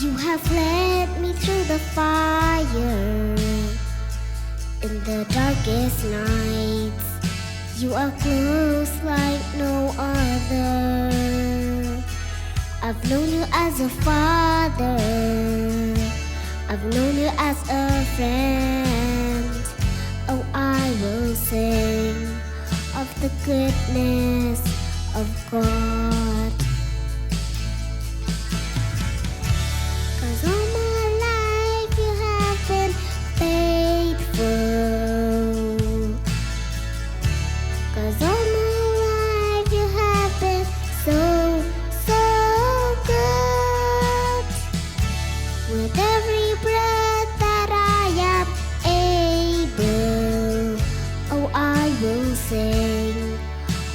S6: You have led me through the fire in the darkest nights. You are close like no other. I've known you as a father. I've known you as a friend. Oh, I will sing of the goodness of God. 'Cause all my life you have been faithful. 'Cause all my life you have been so, so good. With every breath that I am able, oh, I will sing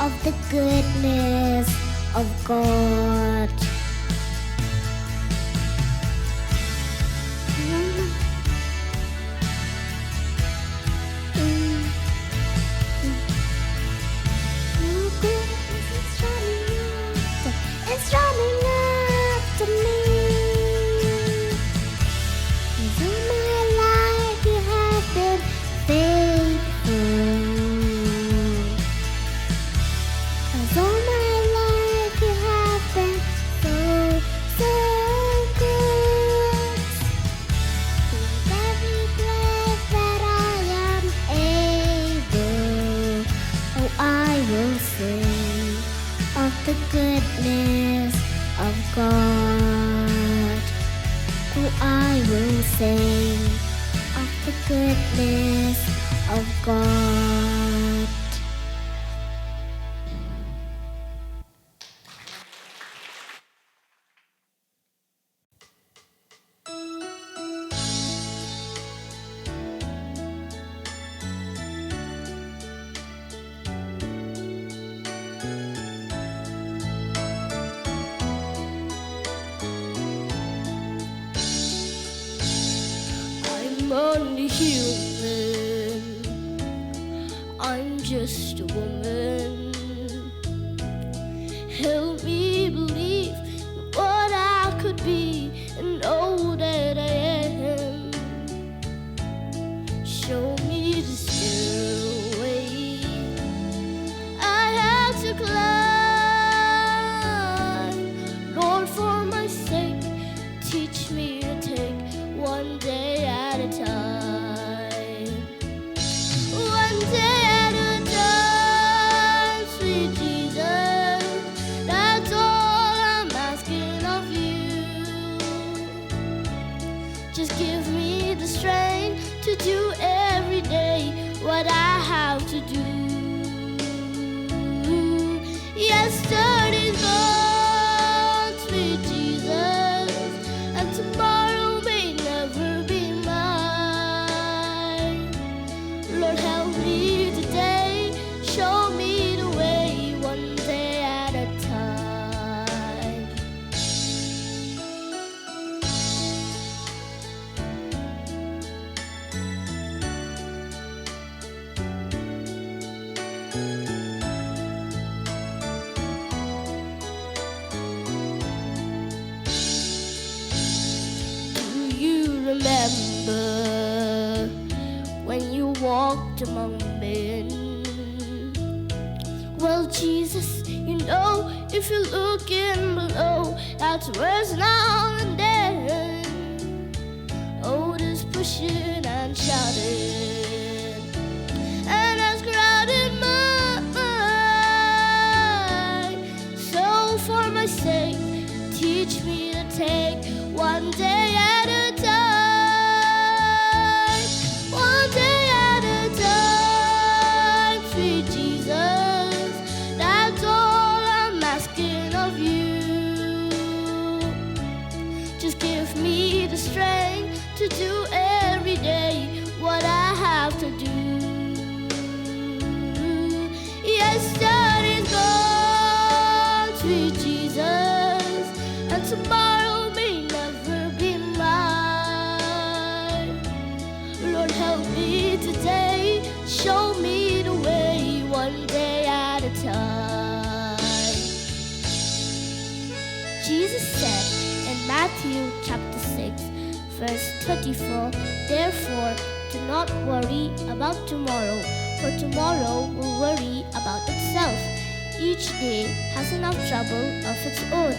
S6: of the goodness of God. Your goodness is running after me. 'Cause all my life you have been faithful. 'Cause all my life you have been so, so good. With every breath that I am able, oh, I will sing of the goodness of God. Oh, I will sing of the goodness of God.
S2: I'm only human. I'm just a woman. Help me believe in what I could be and know that I am. Show me the stairway I had to climb. Lord, for my sake, teach me to take one day at a time. One day at a time.
S6: help me today. Show me the way, one day at a time. Do you remember when you walked among men? Well, Jesus, you know, if you're looking below, that's worse now and then. Oh, there's pushing and shouting, and that's crowded mind. So for my sake, teach me to take one day at a time. One day at a time, sweet Jesus, that's all I'm asking of you. Just give me the strength to do every day what I have to do. Yesterday's gone, sweet Jesus, and tomorrow may never be mine. Lord, help me today, show me the way, one day at a time. Jesus said in Matthew chapter 6, verse 24, therefore, do not worry about tomorrow, for tomorrow will worry about itself. Each day has enough trouble of its own.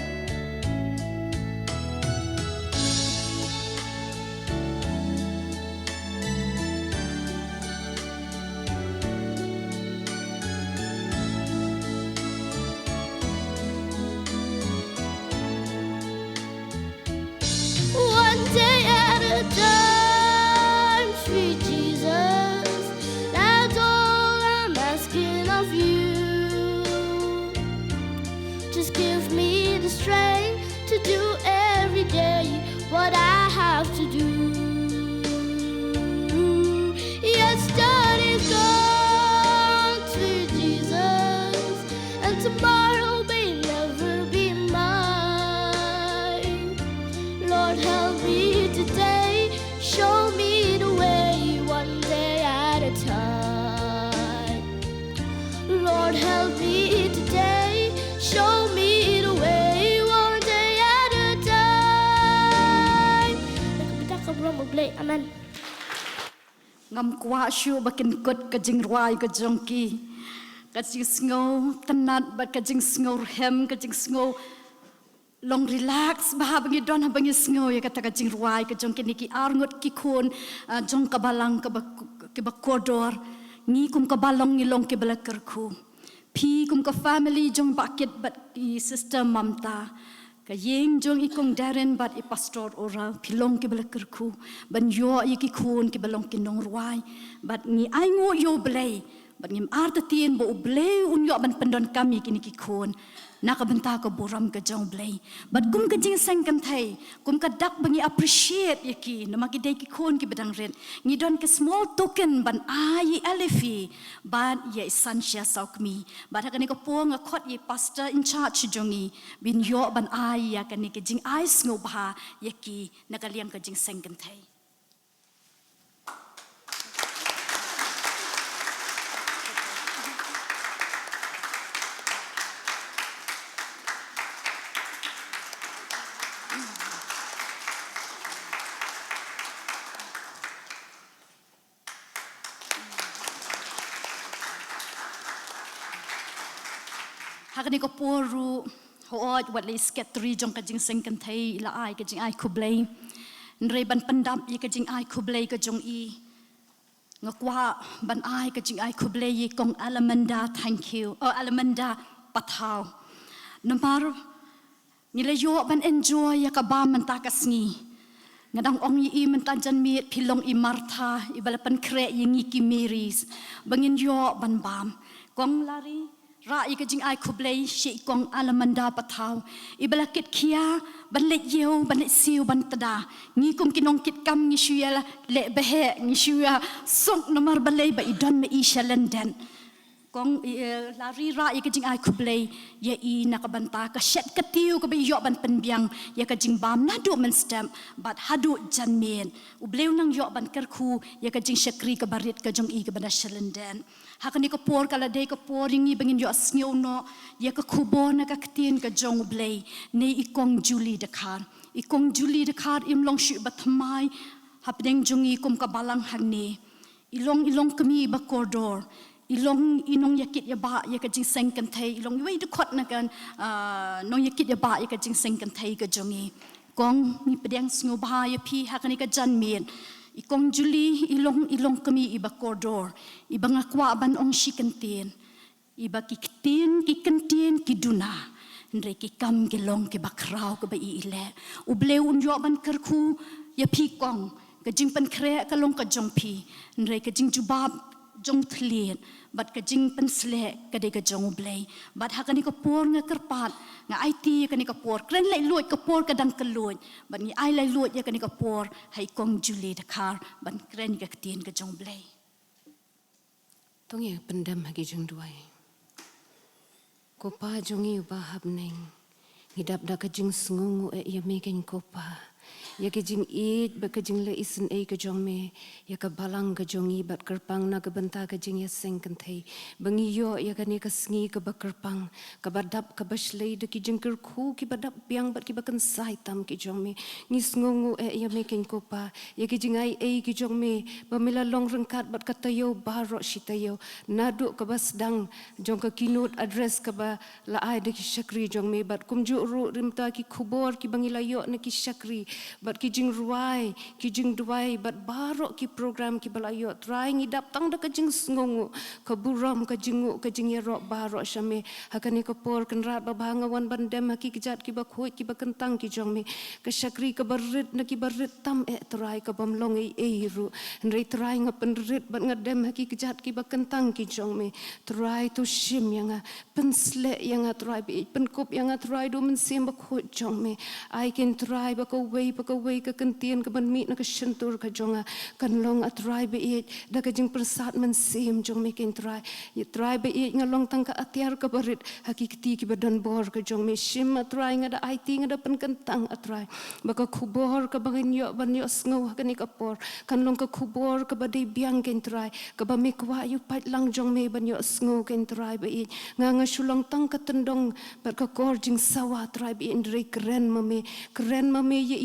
S6: One day at a time, sweet Jesus, that's all I'm asking of you. Just give me the strength to do every day what I have to do. Yesterday's gone, sweet Jesus, and tomorrow may never be mine. Lord, help me today, show me the way, one day at a time. Lord, help me today, show me the way, one day at a time. Amen.
S1: Ngam kwa shu bakin kot kajing ruai ka jongki. Kajing sngo tanat ba kajing sngo hem kajing sngo long relax bah bangi don ha bangi sngo ya kata kajing ruai ka jongki niki arngot ki khon jong ka balang ka ba kodor ni kum ka balong ni long ke bala kerku. Pi kum ka family jong bakit bat ki sister mamta. Ka yeng jong ikong Darren bat I pastor ora pilong ke bala kerku ban yo iki khon ke balong ke nong ruai bat ni ai ngo yo blai bat ngim arta tien bo blai un yo ban pendon kami kini ki khon nakabenta ka boram ka jong blai bat kum ka jing sang kan thai kum ka dak bangi appreciate yaki namaki dai ki khon ki bedang ren ngi don ke small token ban ai elefi bat ye sansia saukmi bat ka ni ko po nga khot ye pastor in charge jongi bin yo ban ai ya ka ni ke jing ai sngo ba yaki nakaliam ka jing sang kan thai. Hakani ko poru hoot wat le sketri jong ka jing seng kan thai la ai ka jing ai kublai nre ban pandam ye ka jing ai kublai ka jong I ngakwa ban ai ka jing ai kublai ye kong alamanda thank you alamanda pathau namar nila yo ban enjoy ya ka ba man ta kasngi ngadang ong yi man tan jan miet pilong I Martha I balapan kre ye ngi ki Marys bangin yo ban bam kong lari ra i ka jing ai khublei shi kong alamanda pathau ibalakit khia ban le yeu ban le siu ban tada ngi kum kinong kit kam ngi shuya le behe ngi shuya sok nomar balei ba idon me i shalenden kong lari ra i ka jing ai khublei ye i nakabanta ka shet ka tiu ka ba yo ban penbiang ye ka jing bam na do men stem but hadu janmen ubleu nang yo ban kerkhu ye ka jing shakri ka barit ka jong i ka ban shalenden hakani ko por kala dei ko poringi bangin yo asngeu no ye ka khubon ka ktin ka jong blei nei ikong Julie de khar ikong Julie de khar im long shu batmai hapdeng jongi kum ka balang hangni ilong kami ba koridor ilong inong yakit ya ba ya ka jing seng kan thai ilong wei de khot na kan nong yakit ya ba ya ka jing seng kan thai ka jongi kong ni pedeng sngu ba ya phi hakani ka jan men ikong Julie ilong kami iba koridor iba ngakwa ban ong shikantin iba kikantin kiduna ndre ki kam gelong ke bakrau ke ba ile ubleu unjo ban kerku ya phi kong ka jing pan kre ka long ka jong phi ndre ka jing jubab jong thlien bat ka jing pan sle ka de ka jong ublei bat hakani ka por nga kerpat nga IT ka ni ka por kren lai luot ka por ka dang ka luot bat ni ai lai luot ya ka ni ka por hai kong Julie de khar ban kren ka tien ka jong blei
S7: tong ye pendam hagi jong duai kopa jongi ba habneng ngidap da ka jing sngungu e ya meken kopa ya ke jing it ba ka jing le isen e ka jong me ya ka balang ka jongi bat kerpang na ka banta ka jing ya seng kan thei bangi yo ya ka ne ka sngi ka ba kerpang ka badap ka bashlei de ki jing kerku ki badap piang bat ki ba kan sai tam ki jong me ngi sngungu e ya meken kopa ya ke jing ai e ki jong me ba mila long rengkat bat ka tayo baro shitayo nadu ka ba sedang jong ka kinut address ka ba la ai de ki shakri jong me bat kum ju ru rimta ki khubor ki bangi la yo ne ki shakri bat ki jing ruai ki jing duai bat baro ki program ki balayo try ngidap tang da ka jing sngongu ka buram ka jingu ka jing yero baro shame hakani ko por kan rat ba bangawan bandem haki kijat ki ba khoi ki ba kentang ki jong me ka shakri ka barit na ki barit tam e try ka bamlong e ru ndrei try nga penrit bat ngadem haki kijat ki ba kentang ki jong me try to shim yanga pensle yanga try bi penkup yanga try do men sim ba khoi jong me I can try ba ko wei ka kentien ka ban mi na ka shentur ka jonga kan long a try be it da ka jing persat man sim jong me ken try ye try be it ngalong tang ka atiar ka barit hakikti ki badan bor ka jong me shim a try nga da IT nga da pen kentang a try ba ka khubor ka bangin yo ban yo sngo ka ni ka por kan long ka khubor ka ba dei biang ken try ka ba me kwa yu pat lang jong me ban yo sngo ken try be it nga shulang tang ka tendong ba ka kor jing sawa try be in re kren mame ye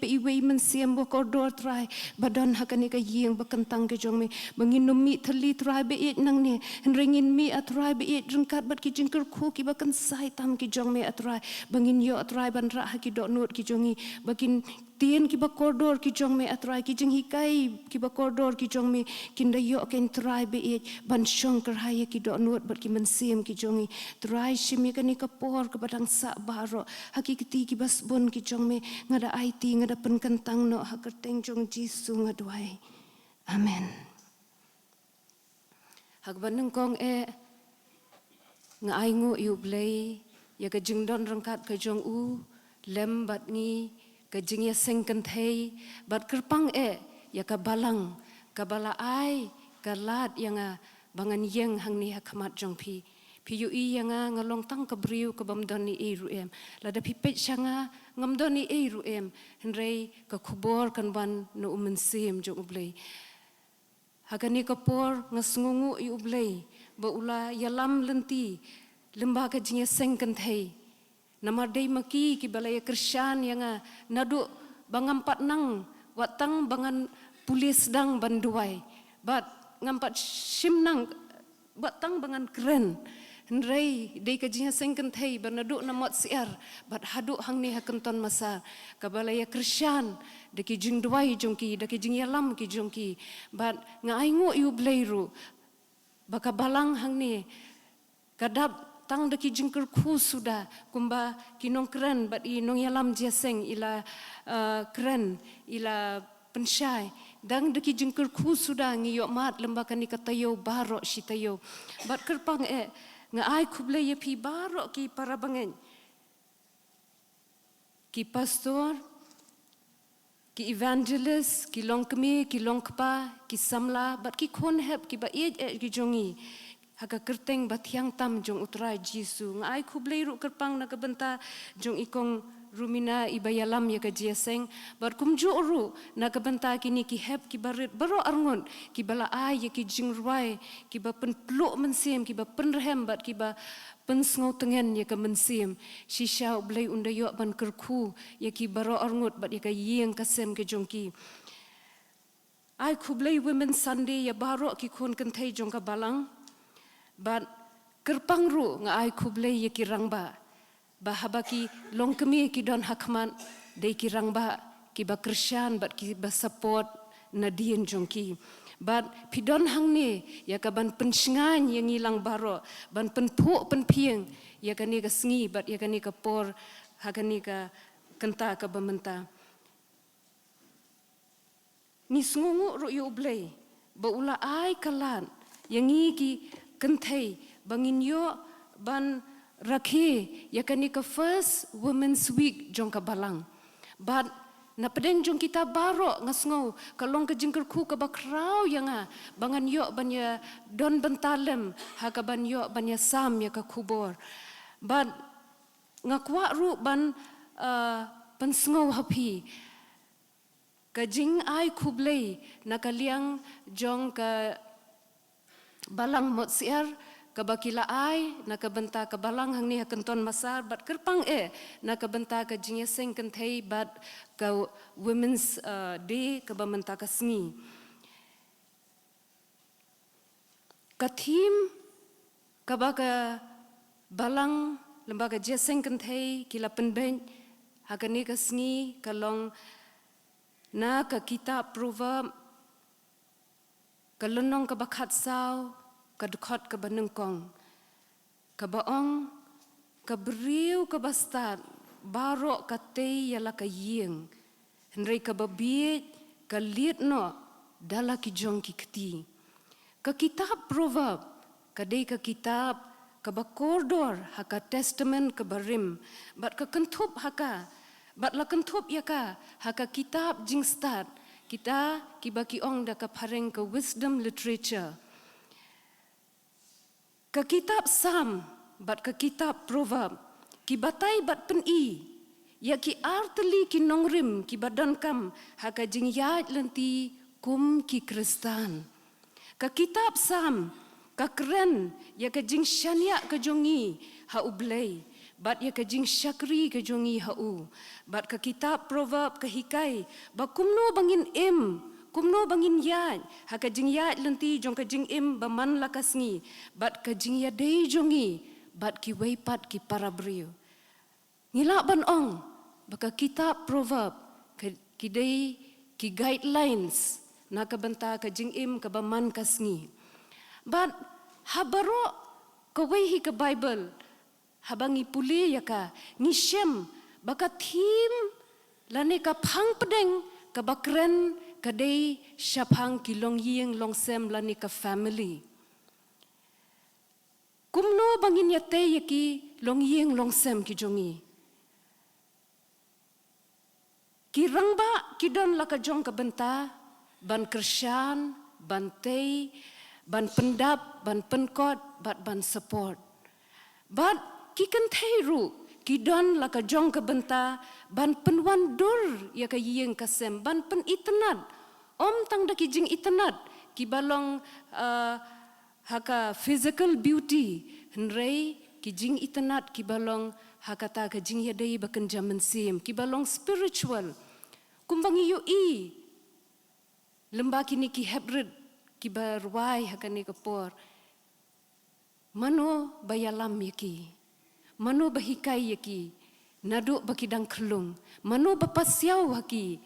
S7: iwei men siam bo koridor try badan hakani ka yeng ba kentang ke jong me bangin no mi thali try be it nang ne ringin mi a try be it rengkat bat ki jingker khu ki ba kan sai tam ki jong me a try bangin yo a try ban ra ki do not ki jongi bakin tien ki ba koridor ki jong me a try ki jing hikai ki ba koridor ki jong me kin da yo ken try be it ban shong kar ha ki do not bat ki men siam ki jongi try shimi ka ni ka por ka badang sa baro hakikti ki bas bon ki jong me ngada IT ngada pen kentang no hakerteng jong Jisu ngadwai amen hak baneng kong e nga ai ngo yu blei ya ka jing don rangkat ka jong u lem bat ngi ka jing ya seng kan thei bat kerpang e ya ka balang ka bala ai ka lat yang bangan yeng hang ni hakmat jong phi yu i yang ngalong tang ka briu ka bam don ni e ru em la da pi pet shanga ngam don ni e ru em henrei ka khubor kan ban no umen sim jong ublei hagani ka por ngasngungu i ublei ba ula yalam lenti lemba ka jing seng kan thei namar dei maki ki balaya krisyan yang nadu bangampat nang watang bangan pulis dang banduai bat ngampat shimnang batang bangan keren Nrei dei ka jing seng kan thei banadu namot siar bat hadu hang ni hakenton masa kabalaya krisyan de ki jing duai jongki de ki jing yalam ki jongki bat ngai ngo yu bleiru baka balang hang ni kadap tang de ki jing kerku sudah kumba kinong keren bat i nong yalam jaseng ila keren ila pensyai dang de ki jing kerku sudah ngi yo mat lembakan ni katayo baro shitayo bat kerpang nga ai kuble ye pi baro ki parabangen ki pastor ki evangelist ki long kemi ki long kpa ki samla bat ki kon hep ki ba ki jongi haga kerteng bat yang tam jong utrai jisu nga ai kuble ru kerpang na kabenta jong ikong rumina ibayalam ya ka jiaseng bat kumju ru na kabenta kini ki hep ki barit baro arngon ki bala ai ya ki jingruai ki ba pen pluk mensim ki ba pen rehem bat ki ba pen sngo tengen ya ka mensim shisha blai undayo ban kerku ya ki baro arngot bat ya ka yeng kasem ke jongki ai kublai women sunday ya baro ki kon kentai jong ka balang bat kerpang ru nga ai kublai ya ki rangba bahaba ki long kemi ki don hakman dei ki rangba ki ba Christian bat ki ba support na dien jongki bat pidon hang ni ya ka ban pensngan yang ilang baro ban penpu penpieng ya ka ni ka sngi bat ya ka ni ka por ha ka ni ka kenta ka bamenta ni sngungu ru yu blai ba ula ai kalan yang i ki kentai bangin yo ban rakhe yakani ka first women's week jong ka balang but na pedeng jong kita baro ngasngau kalong ka jingker ku ka bakrau yanga bangan yo banya don bentalem ha ka ban yo banya sam ya ka kubor but ngakwa ru ban pensngau hapi ka jing ai kublei na kaliang jong ka balang motsiar kabakila ai na kabenta ka balang hang ni hakenton masar bat kerpang na kabenta ka jinyeseng kenthei bat ka women's day ka bamenta ka sngi ka thim ka ba ka balang lembaga jeseng kenthei kila penben hakani ka sngi kalong na ka kitab proverb ka lenong ka bakhat sau ka dukhat ka banengkong ka baong ka beriu ka bastat baro ka tei yala ka yeng henrei ka babiet ka liet no dala ki jong ki kti ka kitab proverb ka dei ka kitab ka bakordor haka testament ka barim bat ka kentup haka bat la kentup yaka haka kitab jingstat kita kibaki ong da ka pareng ka wisdom literature ka kitab Sam bat ka kitab Proverb ki batai bat pen i ya ki arteli ki nongrim ki badan kam ha ka jingyat lenti kum ki Kristan ka kitab Sam ka keren ya ka jing shania ka jongi ha ublei bat ya ka jing syakri ka jongi ha u bat ka kitab Proverb ka hikai ba kumno bangin kumno bangin yat ha ka jing yat lenti jong ka jing baman lakasngi bat ka jing ya dei jongi bat ki weipat ki parabrio ngila ban ong baka kitab proverb ki dei ki guidelines na ka banta ka jing ka baman kasngi bat habaro ka weihi ka bible habangi puli ya ka ni shem baka thim lane ka phang pedeng ka bakren kadai syapang kilong yeng long sem lani ka family kumno bangin yate yaki long yeng long sem ki jongi ki rangba ki don la ka jong ka benta ban Krisyan ban tei ban pendap ban penkot ban support bat ki kan thei ru ki don la ka jong ka benta ban penwan dur ya ka yeng kasem ban pen itnat om tang da ki jing itnat ki balong haka physical beauty henrei ki jing itnat ki balong hakata ka jing ya dei bakan jaman sim ki balong spiritual kumbang yu i lemba kini ki hebrid ki barwai hakani kapor mano bayalam yaki mano bahikai yaki naduk bakidang kelung mano bapasiau haki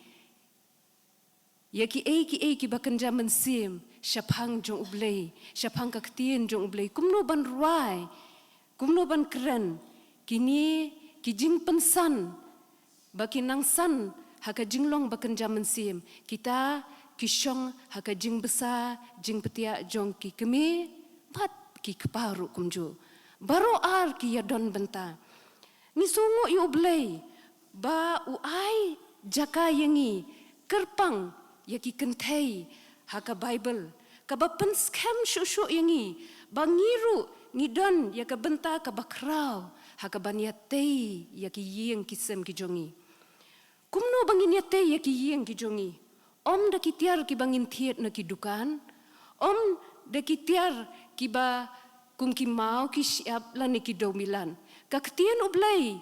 S7: yaki ki bakan jaman sim syapang jong ublei syapang ka ketien jong ublei kumno ban ruai kumno ban keren kini kijing pensan baki nang san haka jinglong bakan jaman sim kita kisyong haka jing besar jing petia jong ki kemi pat ki keparu kumju Baro ar ki ya don benta. Ni sungu yu blay. Ba uai jaka yangi kerpang yaki kentai haka Bible. Kaba penskem shushu yangi. Bangiru ngidon yaka benta kaba kraw haka banyatei yaki yeng kisem kijongi. Kumno bangin yatei yaki yeng kijongi. Om da kitiar ki bangin thiet na kidukan. Om da kitiar ki ba kum ki mau ki siap lani ki domilan. Kaktian ublay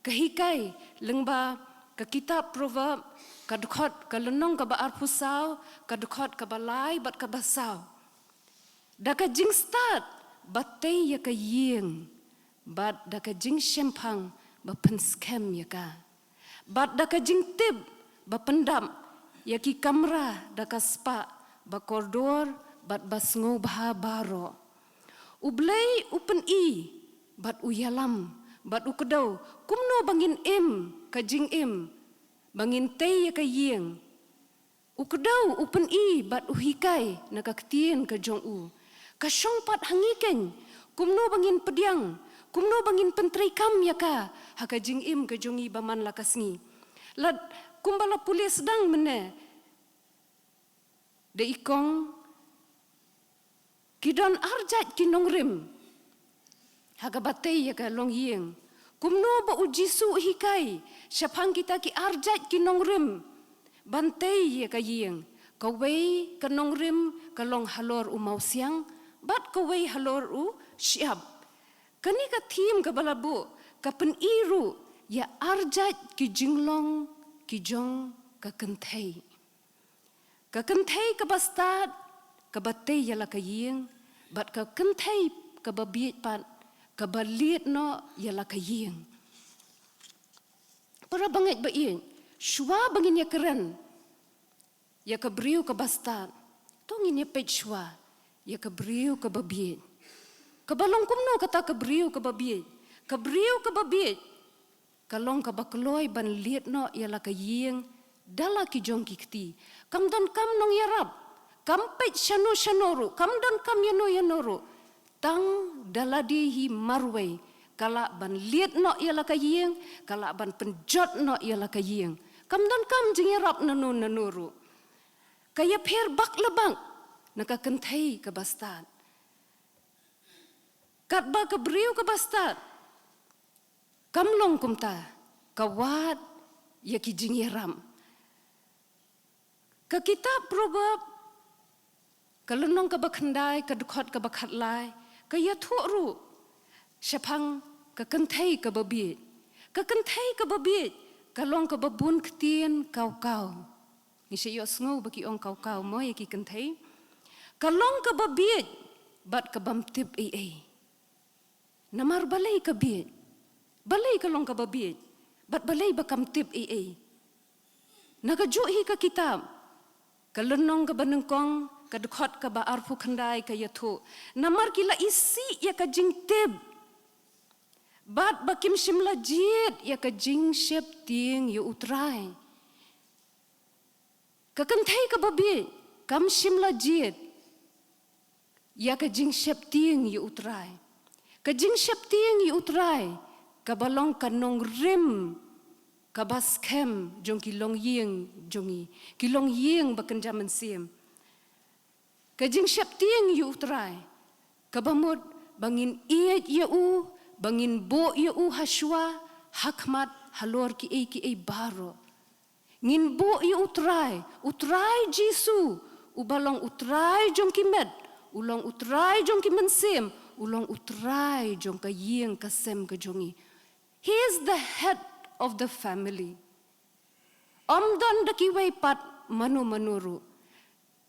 S7: kahikai lengba ka kitab proverb kadukot kalenong ka ba arpusaw kadukot ka balay bat ka basaw. Da ka jing start batay ya ka yeng bat da ka jing shempang ba penskem ya ka. Bat da ka jing tib ba pendam ya ki kamera da ka spa ba koridor bat basngo bah baro. Ublay upen i bat uyalam bat ukedaw kumno bangin im kajing im bangin tei ya kayeng ukedaw upen i bat uhikai nakaktien ka jong u kasyong pat hangiken kumno bangin pediang kumno bangin pentri kam ya ka hakajing im ka jongi baman lakasngi lad kumbala pulis sedang mene de ikong kidon arjat kinongrim hagabatay ya ka long yeng kumno ba ujisu hikai syapang kita ki arjat kinongrim bantay ya ka yeng kaway kanongrim kalong halor umaw siang bat kaway halor u siap kani ka tim ka balabu ka peniru ya arjat ki jinglong ki jong ka kentay ka bastad kabatay yala kayeng bat ka kentay kababiet pat kabaliet no yala kayeng para bangit ba iyan shwa bangin ya keren ya kabriu kabastad tongin ya pet shwa ya kabriu kababiet kabalong kumno kata kabriu kababiet kalong kabakloy ban liet no yala kayeng dala ki jong kikti kamdan kam nong yarap kampet shano-shanoru, kamdan kam yano-yanoru, tang daladihi marway, kala ban liet no yala kayeng, kala ban penjot no yala kayeng, kamdan kam jingirap nanu-nanuru. Kaya per bak labang, nakakentay kabastad. Katba kabriw kabastad, kamlong kumta, kawat yaki jingiram. Kakitab proverb, kalenong kabakhandai kadukot kabakhatlai kaya thuru syapang kakentay kababiet kalong kababun ktien kau ni sayo sngo baki ong kau mo yaki kentay kalong kababiet bat kabamtip namar balay kabiet balay kalong kababiet bat balay bakamtip nagajuhi ka kitab kalenong kabanengkong kadukot ka ba arpu khandai ka yathu namar kila isi ya ka jingtib bat bakim shimla jit ya ka jing shep ting yu utrai ka kanthai ka babi kam shimla jit ya ka jing shep ting yu utrai ka jing shep ting yu utrai ka balong kanong rim ka baskem jong kilong yeng jongi kilong yeng bakan jaman sim kajing syaptiang yu utrai kabamod bangin iet yu bangin bo yu haswa hakmat halor ki ei baro ngin bo yu utrai jisu ubalong utrai jong kimet ulong utrai jong kimensim ulong utrai jong kayeng kasem kajongi he is the head of the family omdan dakiway pat manu-manuru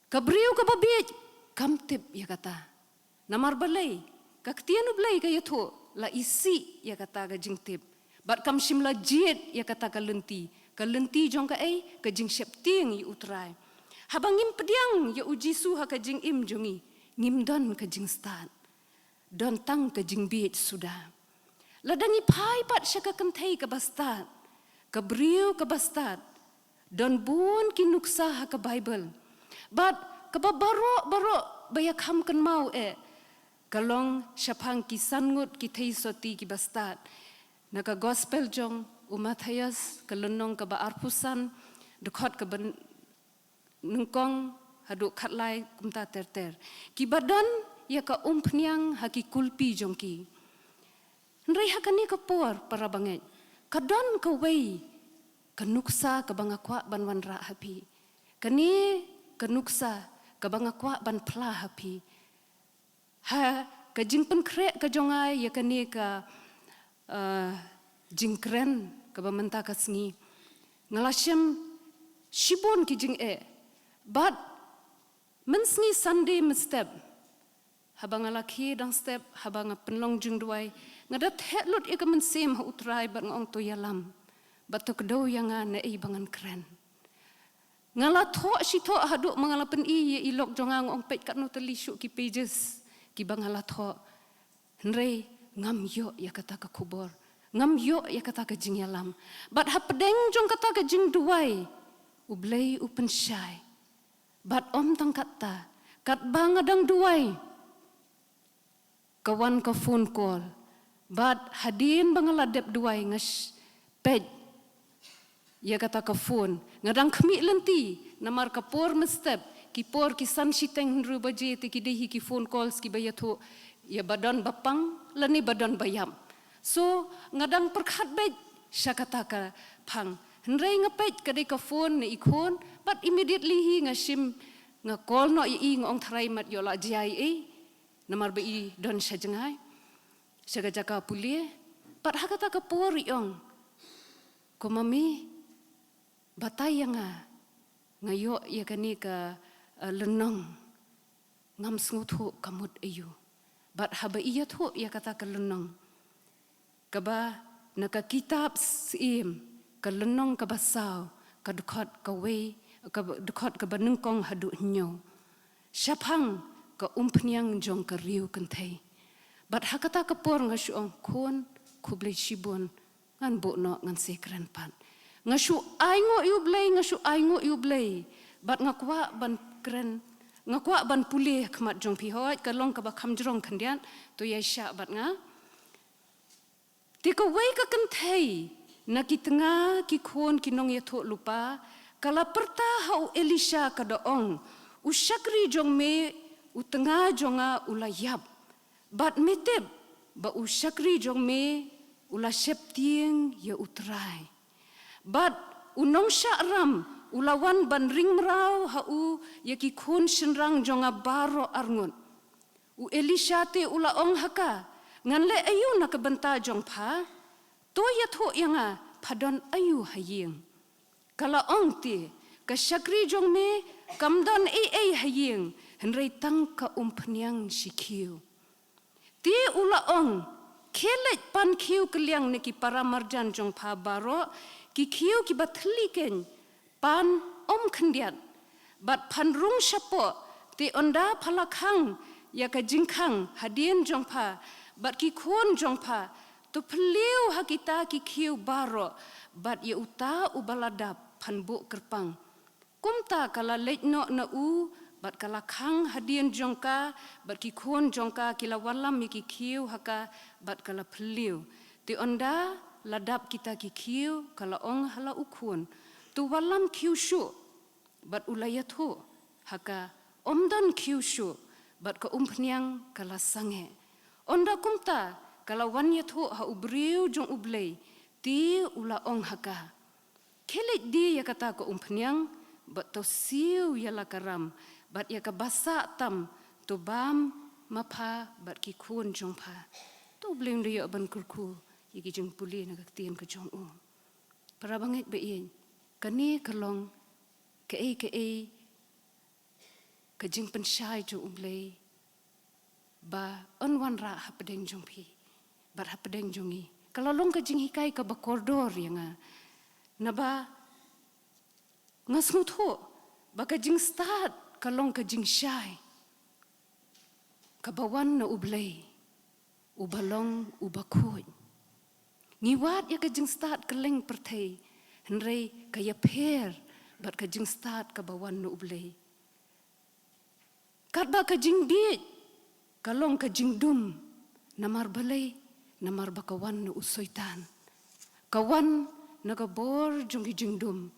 S7: kabriu kababit kamtip ya kata namar balay kaktian ublay kaya to la isi ya kata ka jingtip bat kam shimla jit ya kata kalenti jong ka ay ka jing syapting yu utray habangin pediang ya ujisu ha ka jing im jongi ngimdon ka jing stat don tang ka jing bit sudah ladangi pai pat sya ka kentay ka bastat kabriu ka bastat don bun kinuksa ha ka Bible but kababaro bayak ham kan mau kalong syapang ki sangut ki thei soti ki bastat naka gospel jong umathayas kalunong ka ba arpusan dekhot ka ben nungkong haduk khatlai kumta terter ki badan ya ka umpniang haki kulpi jong ki nrei hakani ka por para banget kadon ka wei kanuksa ka bangakwa banwan ra hapi kani kanuksa ka bangakwa ban pla hapi ha ka jingpen kre ka jongai ya kani ka jingkren ka bamenta ka sngi ngalasem shibon ki jing but mensngi Sunday mestep habang alaki dang step habang penlong jing duai ngadat hetlot ika mensem ha utrai bat ngong to yalam batok do yanga na bangan kren ngala tho si tho haduk mangalapen ye ilok jongang ong pet kat no telisuk ki pages ki bangala tho nrei ngam yo ya kata ka kubor ngam yo ya kata ka jing yalam bat hapdeng jong kata ka jing duai ublei upen syai bat om tang kata kat bangadang duai kawan ka phone call bat hadin bangala dep duai ngas pet ya kata ka phone ngadang khmi lenti namar ka por mestep ki por ki san siteng ru baje te ki dehi ki phone calls ki bayatho ya badan bapang lani badan bayam so ngadang perkhat bet syakata ka phang nrei ngapet ka de ka phone ne ikon but immediately hi ngasim nga call no i ngong thrai mat yola jai namar bei don sajengai sagajaka pulie pat hakata ka por yong ko mami batay nga ngayo ya kani ka lenong ngam sngutu kamut ayu bat haba iya thu ya kata ka lenong kaba naka kitab sim ka lenong ka basaw ka dukhat ka we ka dukhat ka banungkong hadu nyo syapang ka umpniang jong ka riu kenthei bat hakata ka por nga syong kon kublei shibon ngan bokno ngan sekren pan ngashu aingo yublei bat ngakwa ban kren ngakwa ban pulih khmat jong pi hoi kalong ka ba kham jrong khandian to ya sha bat nga ti ka wei ka kan thei na ki tanga ki khon ki nong ya tho lupa kala perta hau Elisha ka doong ushakri jong me utanga jonga ulayap bat metep ba ushakri jong me ula septieng ya utrai but unong sya'ram ulawan ban ring merau hau yaki khun shenrang jonga baro arngun u Elisha te ula ong haka ngan le ayu na kebenta jong pha to ya tho yanga phadon ayu haying kala ong te ka syakri jong me kamdon haying henrei tang ka umpniang sikhiu ti ula ong kelet pan khiu keliang neki para marjan jong pha baro ki khiu ki bathliken pan om khandiat bat phan rung shapo te onda phalakhang ya ka jingkhang hadien jong pha bat ki khon jong pha to phliu hakita ki khiu baro bat ya uta ubaladap phan bu kerpang kumta kala leitno na u bat kala khang hadien jongka bat ki khon jongka kila walam mi ki khiu haka bat kala phliu te onda ladap kita ki khiu kala ong hala ukhun tu walam khiu shu bat ulayat ho haka omdan khiu shu bat ka umpniang kala sange onda kumta kala wanyat ho ha ubriu jong ublei ti ula ong haka kelet di ya kata ko umpniang bat to siu ya la karam bat ya ka basa tam to bam mapha bat ki khun jong pha to bleng de ya ban kurku yiki jeng puli na kaktian ka jong u para banget be yin kani kalong ke ka jeng pensyai jo umlei ba onwan ra hapdeng jong pi bar hapdeng jongi kalau long ka jeng hikai ka ba koridor yanga na ba ngasngut ho ba ka jeng start kalong ka jeng syai ka bawan na ublei ubalong ubakhoy ngiwat ya ka jeng start keleng perthei henrei ka ya pher bat ka jeng start ka bawan no ublei kat ba ka jeng bi kalong ka jingdum namar balay namar bakawan na usoytan kawan nagabor jung jingdum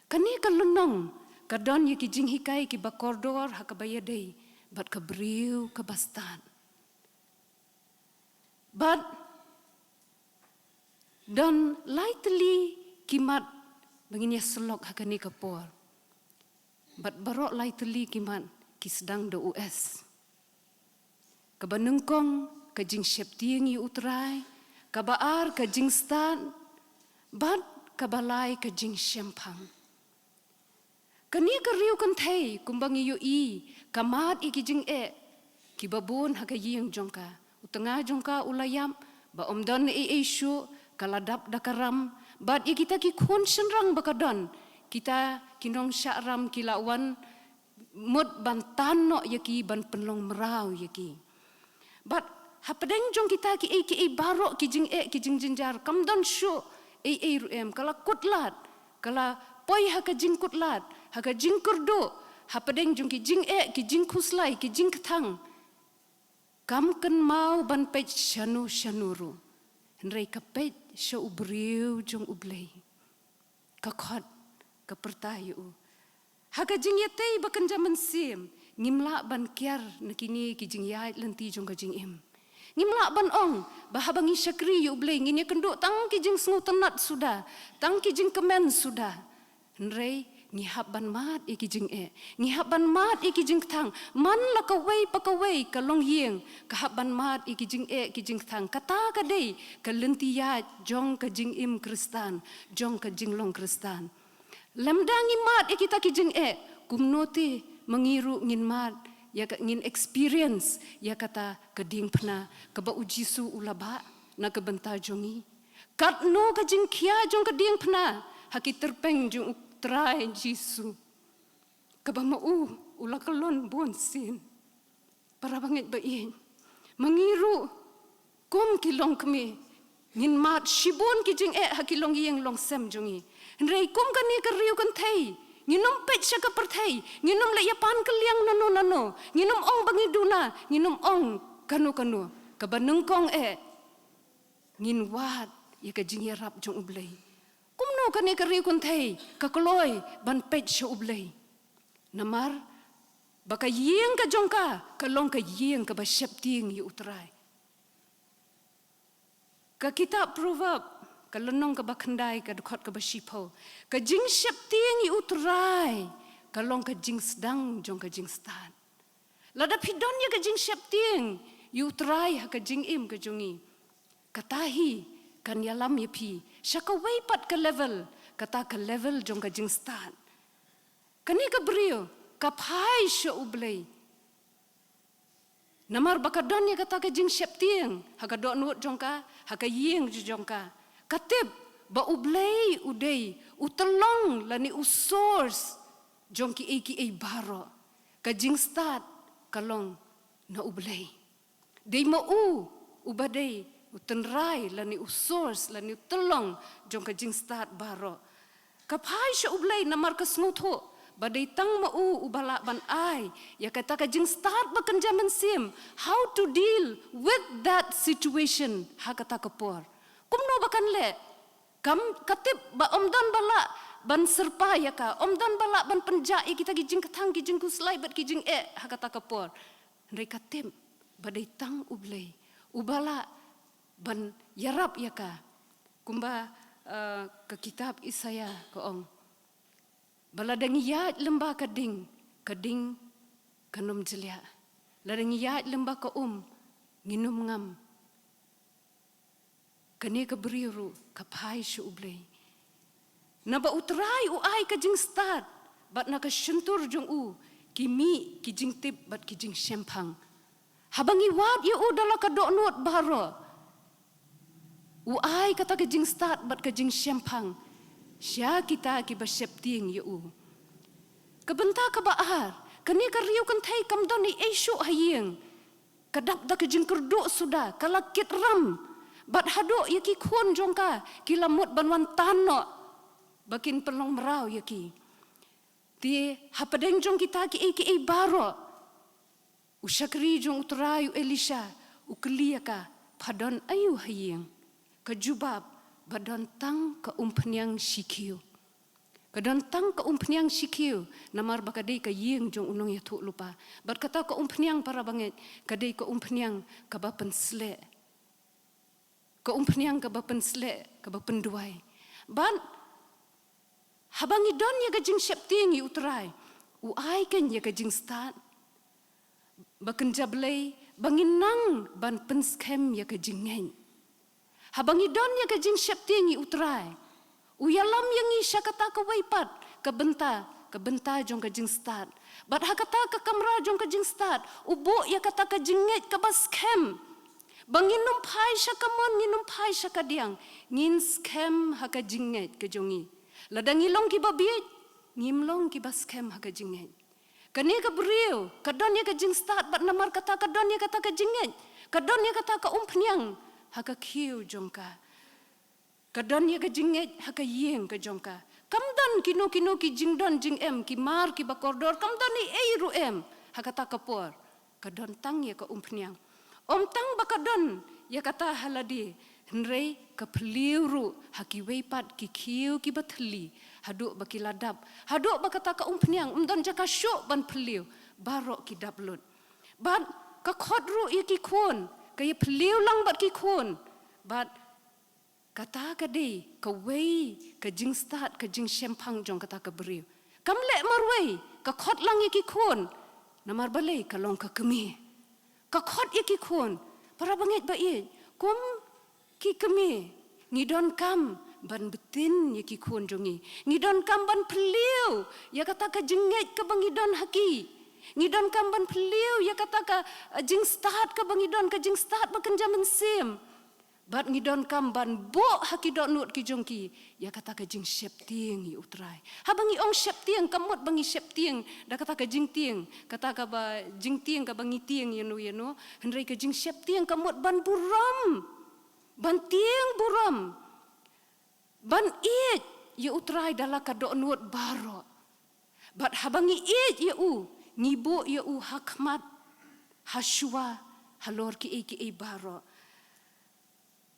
S7: kani kalunong kadon yaki jing hikay ki bakordor hakabayaday bat kabriw kabastan but don lightly kimat bangin ya selok hakani kapor but barok lightly kimat kisdang do US kabanengkong kajing syeptieng yu utray kabaar kajing stan bat kabalay kajing syempang kani kariu kan thay kumbang yu i kamat ikijing kibabun hagayeng jongka utengah jongka ulayam ba omdan isyu kaladap dakaram bat kita ki khon senrang bakadon kita kinong syakram kilawan mud ban tanno yaki ban penlong merau yaki but hapadeng jong kita ki barok kijing jinjar kamdon syu ruem kala kutlat kala poi hakajing kutlat hakajing kurdo hapadeng jong kijing kuslai kijing ketang kam ken mau ban pej shanuru Henry kapet sya ubriu jong ublay. Kakot kapertayu. Haga jing yatay bakan jaman sim. Ngimla ban kiar nakini kijing yait lenti jong kajing im. Ngimla ban ong bahabangi syakri yu ublay. Ngini kenduk tang kijing sengu tenat sudah. Tang kijing kemen sudah. Henry ngihap ban mat ikijing ngihap ban mat ikijing tang man la pakawai kalong yeng kahap ban mat ikijing kijing tang kata kadai kalentiya jong kajing im kristan jong kajing long kristan lemdangi mat ikita kijing kumnoti mengiru ngin mat ya ngin experience ya kata keding pna keba ujisu ulaba na kebenta jongi katno kajing kia jong keding pna haki terpeng jong try Jisu kabamau ula kalon bonsin para bangit bain mengiru kom kilong kami ngin mat shibon kijing hakilong yeng long sem jongi rei kom kani kariu kan thai nginom pet syaka perthai nginom la yapan kaliang nano nginom ong bangiduna nginom ong kanu kabanengkong ngin wat ya kajing yarap jong ublay kumno kani kariu kun thai kakaloy ban pej sya ublay namar baka yeng ka jongka kalong ka yeng ka basyap ting yu utray ka kitab proverb kalenong ka bakandai ka dukhat ka bashipo ka jing syap ting yu utray kalong ka jing sedang jong ka jing stan lada pidon ya ka jing syap ting yu utray ha ka jing im ka jongi katahi kan yalam yapi syaka weipat ke level kata ke level jong ka jing stan kani ka brio kapai sya ublay namar bakadon ya kata ka jing syaptieng haka do nuot jongka haka yeng jongka katib ba ublay uday utelong lani usors jong ki baro ka jing stat kalong na ublay day mau ubaday utenrai lani usors lani telong jong kajing start baro kapai sya ublay namar kasngutho badai tang mau ubala ban ai ya kata kajing start bakan jaman sim how to deal with that situation ha kata kapor kumno bakan le kam katip ba omdan bala ban serpa ya ka omdan bala ban penjai kita kijing ketang kijing kuslai bat kijing ha kata kapor ndai katip badai tang ublay ubala ban yarap ya ka kumba ke kitab Isaya koong baladang yat lembah kading kanom jelia ladang yat lembah ka nginum ngam kani ka beriru kapai syu ublay na ba utrai uai ka jing start bat na ka syentur jong kimi kijing tip bat kijing syempang habangi wat yu dala ka donot baro uai kata kajing start bat kajing syempang sya kita ki basyapting yu kabenta ka baar kani kariu kan thai kamdon ni esyu hayeng kadap da kajing kerdu sudah kalakit ram bat hado yaki khon jongka kilamut banwan tanno bakin pelong merau yaki ti hapadeng jong kita ki baro
S4: Usyakri jong utrai Elisha uklia ka padon ayu hayeng kejubab badon tang ke umpnyang sikiu. Kadon tang ke umpnyang sikiu namar bakadei ka yeng jong unong ya tu lupa. Bat kata ke umpnyang para banget kadei ke umpnyang ka bapen sle. Ke umpnyang ka bapen sle ka bapen duai. Ban habangi don ya gajing septing yu utrai. Uai kan ya gajing start. Baken jablay banginang ban penskem ya gajing ngeng. Habangi don ya gajing septing yu utrai. Uyalam yang isya kata ke waipat ke benta jong ke jing start. Bat ha kata ke kamera jong ke jing start. Ubu ya kata ke jingit ke bas kem. Bangin numpai sya kamon ngin numpai sya kadiang. Ngin skem ha ke jingit ke jongi. Ladang ilong ki babiet ngimlong ki bas kem ha ke jingit. Kani ke beriu kadon ya ke jing start bat namar kata kadon ya kata ke jingit. Kadon ya kata ke umpnyang ha ke kiu jong ka. Kadon ya ke jingit ha ke yeng ke jongka. Kamdan kino ki jingdon jing em ki mar ki bakordor kamdan ni ru em ha kata kapor. Kadon tang ya ke umpnyang. Om tang bakadon ya kata haladi henrei ke peliuru ha ki weipat ki kiu ki bathli haduk baki ladap haduk bakata ke umpnyang umdon jaka syuk ban peliu barok ki dablut. Bat ka khodru ya ki khun ke ya peliu lang bat ki khun. Bat kata kadai ke wei ke jing start ke jing sempang jong kata ke beriu. Kam lek marwei ke khot lang iki khun. Namar balai kalong ke kemi. Ke khot iki khun. Para bangit bait kum ki kemi. Ngidon kam ban betin iki khun jongi. Ngidon kam ban peliu ya kata ke jingit ke bangidon haki. Ngidon kam ban peliu ya kata ke jing start ke bangidon ke jing start baken jaman sim. Bat ngidon kam ban bo hakidon nut ki jongki ya kata ke jing septing i utrai. Habangi ong septing kamut bangi septing da kata ke jing ting kata ka ba jing ting ka bangi ting yenu henrei ke jing septing kamut ban buram. Ban ting buram. Ban it ya utrai dala ka do nut baro. Bat habangi it ya ngibu ya hakmat haswa halor ki baro.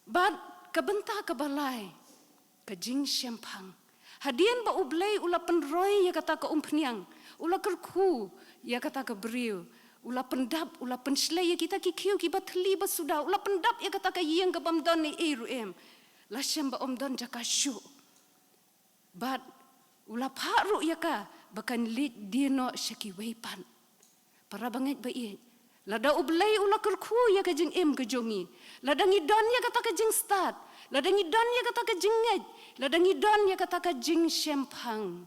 S4: Bat kebenta kebalai ke jing sempang. Hadian ba ublay ula penroy ya kata ke umpnyang. Ula kerku ya kata ke beriu. Ula pendap ula penslay ya kita ki kiu ki bathli basuda. Ula pendap ya kata ke yeng ke bamdon ni ruem. Lasem ba omdon jaka syu. Bat ula paru ya ka bakan lit dino syaki weipan. Para bangit bait. Lada ublay ula kerku ya ke jing em ke jongi. Lada ngidon ya kata ke jing start. Lada ngidon ya kata ke jing ngej. Lada ngidon ya kata ke jing sempang.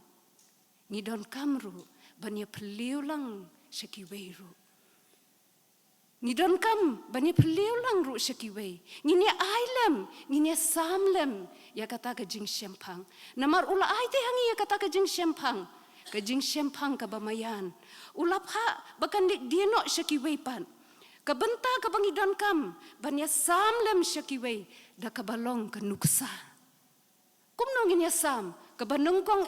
S4: Ngidon kamru banya peliu lang syaki weiru. Ngidon kam banya peliu lang ru syaki wei. Ngini ailem, ngini samlem ya kata ke jing sempang. Namar ula aite hangi ya kata ke jing sempang. Ke jing sempang ke bamayan. Ulap ha bakan dik dienok syaki weipan. Kebenta ke bangidon kam banya samlem syaki wei da kabalong ke nuksa. Kumnongin ya sam ke banungkong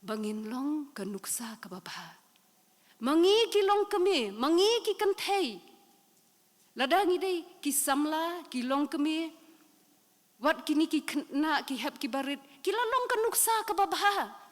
S4: bangin long ke nuksa ke babha. Mangi ki long kemi, mangi ki kentei. Ladangi dei ki samla ki long kemi. Wat kini ki kena ki hep ki barit ki lalong ke nuksa ke babha.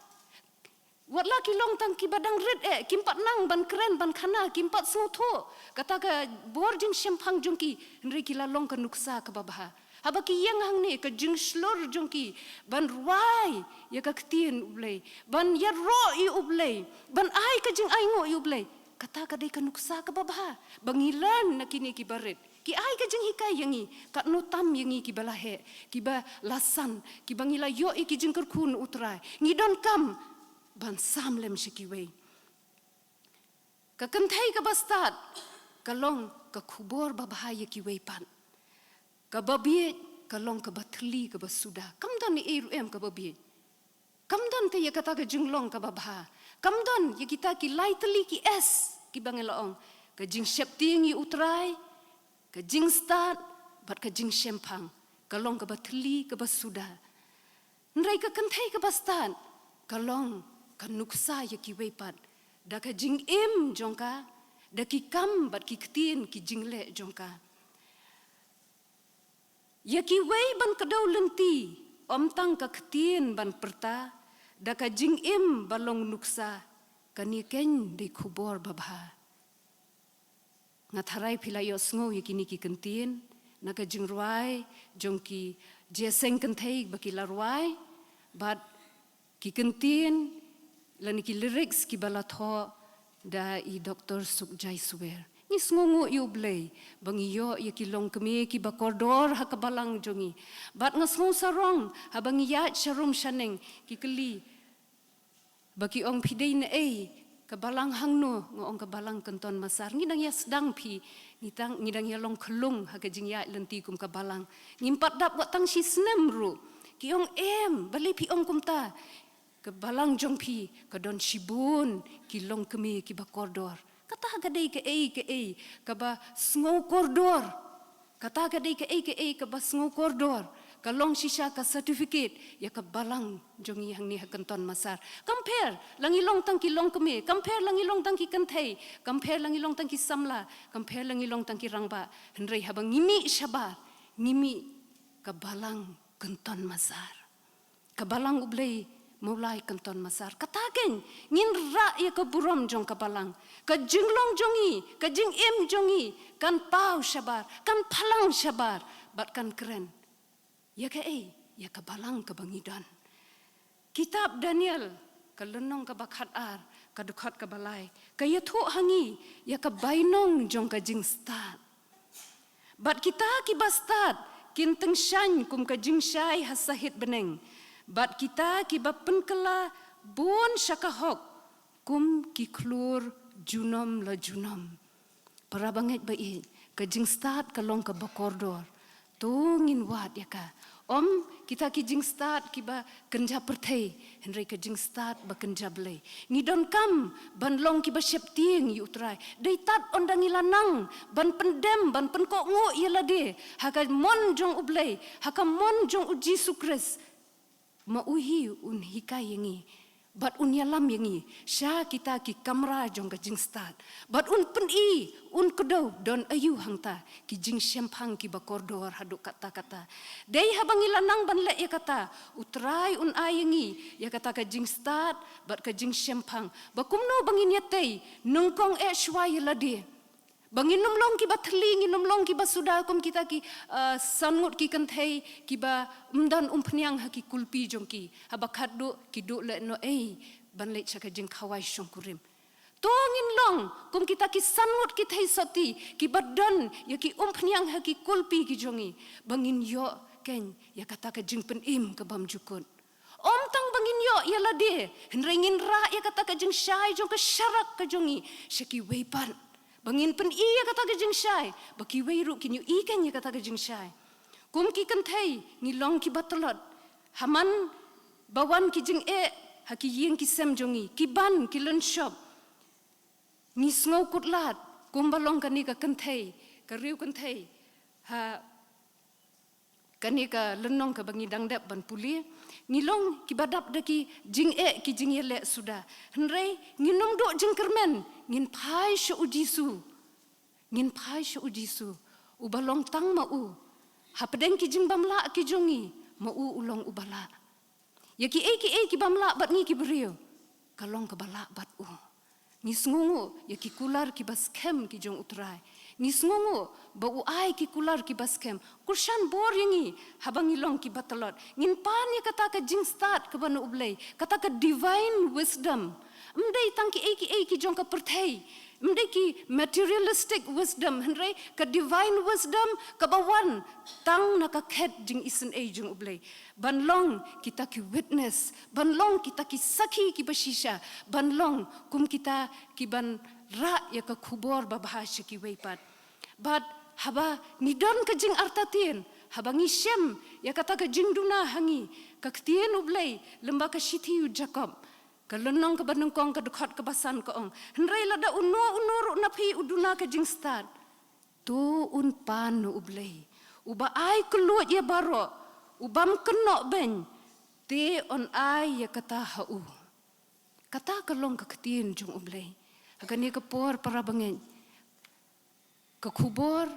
S4: Watlah kilong tang ki badang red kimpat nang ban keren ban khana kimpat sutho kata ka borjing sempang jongki henri kilalong ka nuksa ka babha haba ki yang hang ne ka jing slor jongki ban ruai ya ka ktien ublei ban ya ro i ublei ban ai ka jing ai ngo i ublei kata ka dei ka nuksa ka babha bangilan na kini ki baret ki ai ka jing hikai yangi ka notam yangi ki balahe ki ba lasan ki bangila yo i ki jing kerkun utrai ngidon kam ban samlem syikiwei. Kekentai ke bastad, kalong ke kubur babahaya kiwei pan. Ke babiet, kalong ke bathli ke basuda. Kamdan ni ruem ke babiet. Kamdan te ya kata ke jinglong ke babha. Kamdan ya kita ki lai teli ki es ki bangelaong. Ke jing septing i utrai, ke jing stad, bat ke jing sempang. Kalong ke bathli ke basuda. Nrai ke kentai ke bastad, kalong kan nuksa ya ki weipat da ka jing im jongka
S7: Daki kam bat ki ketien ki jingle jongka. Ya ki wei ban kedau lenti om tang ka ketien ban perta daka jing im balong nuksa kani ken de kubor babha. Ngatharai pilayo sngo yakini ki kentien naka jing ruai jongki jeseng kenthei baki larwai bat ki kentien lani ki lyrics ki balatho da i Dr. Sukjai Suwer. Ni sngongo yu blay bangi yo ya ki long kemi ki bakordor ha kabalang jongi. Bat ngasngo sarong ha bangi ya sharum shaneng ki keli baki ong pidei na kabalang hangno ngong kabalang kenton masar ngidang ya sedang pi ngidang ya long kelung ha kajing ya lenti kum kabalang ngimpat dap wat tang si snem ru ki ong bali pi ong kumta kabalang jong pi kadon shibun ki long kemi ki bakordor kata gadai ke kaba sngo kordor kata gadai ke kaba sngo kordor kalong shisha ka certificate ya kabalang jong yang ni hakenton masar compare langi long tang ki long kemi compare langi long tang ki kenthei compare langi long tang ki samla compare langi long tang ki rangba hendrei habang ngimi shabar ngimi kabalang kenton masar kabalang ublei mulai kenton masar katagen ngin ra ya kaburom jong kabalang ka jinglong jongi ka jing im jongi kan pau shabar kan palang shabar bat kan keren ya ya kabalang kabangidan kitab Daniel kalenong kabakat ar kadukhat kabalai kaya thu hangi ya kabainong jong ka jing start bat kita kibastat kinteng shan kum ka jing shai hasahit beneng bat kita kiba penkela bon syakahok kum ki klur junom la junom para banget bai ka jing start kalong ka bakordor tungin wat ya ka om kita ki jing start kiba kenja perthei henry ka jing start ba kenja blei ngidon kam ban long kiba septing yu utrai dei tat ondang ilanang ban pendem ban penkok ngo yelade haka mon jong ublei haka mon jong uji sukres mauhi un hikai yangi bat un yalam yangi sha kita ki kamera jong ka jing start bat un peni un kedau don ayu hangta ki jing shempang ki bakordor haduk kata-kata dei habang ilanang ban le ya kata utrai un ayangi ya kata ka jing start bat ka jing shempang bakumno bangin yatei nungkong shwai lade bangin numlong ki bathli nginum long ki basuda kum kita ki sangut ki kanthei ki ba umdan umpniang ha ki kulpi jongki habakhat do ki do le no ban le chaka jing khawai shongkurim tongin long kum kita ki sangut ki thei sati ki badan ya ki umpniang ha ki kulpi ki jongi bangin yo ken ya kata ka jing penim ka bam jukun om tang bangin yo ya lade henrengin ra ya kata ka jing shai jong ka syarak ka jongi shaki weipan bangin pen iya kata ke jing shai baki weiru kinyu ikan ya kata ke jing shai kum ki kenthei ngilong ki batalot haman bawan ki jing haki yeng ki sem jongi ki ban ki len shop ni sngo kutlat kum balong kani ka kenthei ka riu kenthei ha kani ka lenong ka bangi dangdap ban puli ngilong ki badap daki jing ki jing yele sudah henrei nginum do jing kermen ngin pai shu ujisu ubalong tang mau hapedeng ki jing bamla ki jongi mau ulong ubala ya ki bamla bat ngi ki brio kalong ka bala bat ni sngungu ya ki kular ki baskem ki jong utrai ni sngungu ba ai ki kular ki baskem kursan bor yangi habang ilong ki batalot ngin pan ya kata ka jing start ka banu ublei kata ka divine wisdom mdei tang ki jong ka perthei mdei ki materialistic wisdom henrei ka divine wisdom ka bawan tang na ka khet jing isen jong ublei banlong kita ki witness banlong kita ki sakhi ki bashisha banlong kum kita ki ban ra ya ka khubor babahasha ki weipat but haba nidon ka jing artatin haba ngisem ya kata ka jing duna hangi ka ktien ublei lemba ka shithi jacob kalonong ka banungkong ka dukhat ka basan ka ong henrei lada unur na phi uduna ka jing start tu un pan no ublei uba ai keluat ya baro ubam kenok ben te on ai ya kata hau kata kalong ka ktien jung ublei agani ka por para bangen ke kubur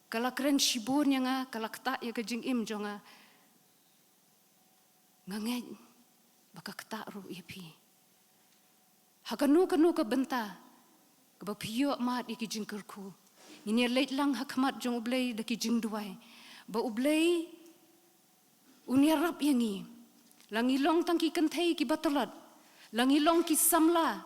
S7: kalak keren shibur nga kalak ta ya ke jing im jonga ngangej baka kta ru ipi hakanu kanu ke benta ke ba piyo mat iki jing kerku ini leit lang hakmat jong ublei daki jing duai ba ublei uniarap yangi langilong tangki kenthei ki batalat langilong ki samla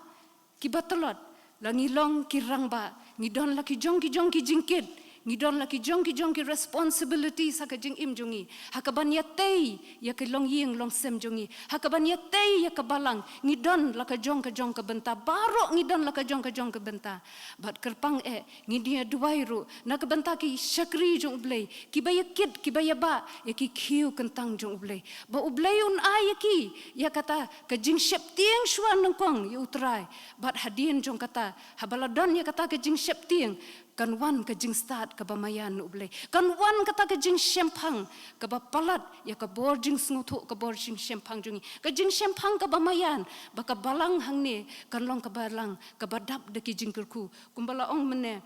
S7: ki batalat langilong ki rangba ngidon laki jong ki jingkit ngidon laki jong ki responsibility sa ka jing im jongi hakaban yatei ya ke long ying long sem jongi hakaban yatei ya ke balang ngidon laka jong ke benta baro ngidon laka jong ke benta bat kerpang ngidia duairu na ke benta ki syakri jong ublei ki bayakit ki bayaba ya ki khiu kentang jong ublei ba ublei un ayaki ya kata ke jing shep tieng shwan nangkong yu utrai bat hadien jong kata habaladon ya kata ke jing shep tieng kan wan ke jing start ke bamayan ublei kan wan kata ke jing shempang ke bapalat ya ke bor jing snutu ke bor jing shempang jungi ke jing shempang ke bamayan baka balang hangne kan long ke balang ke badap de ki jing kerku kumbala ong mene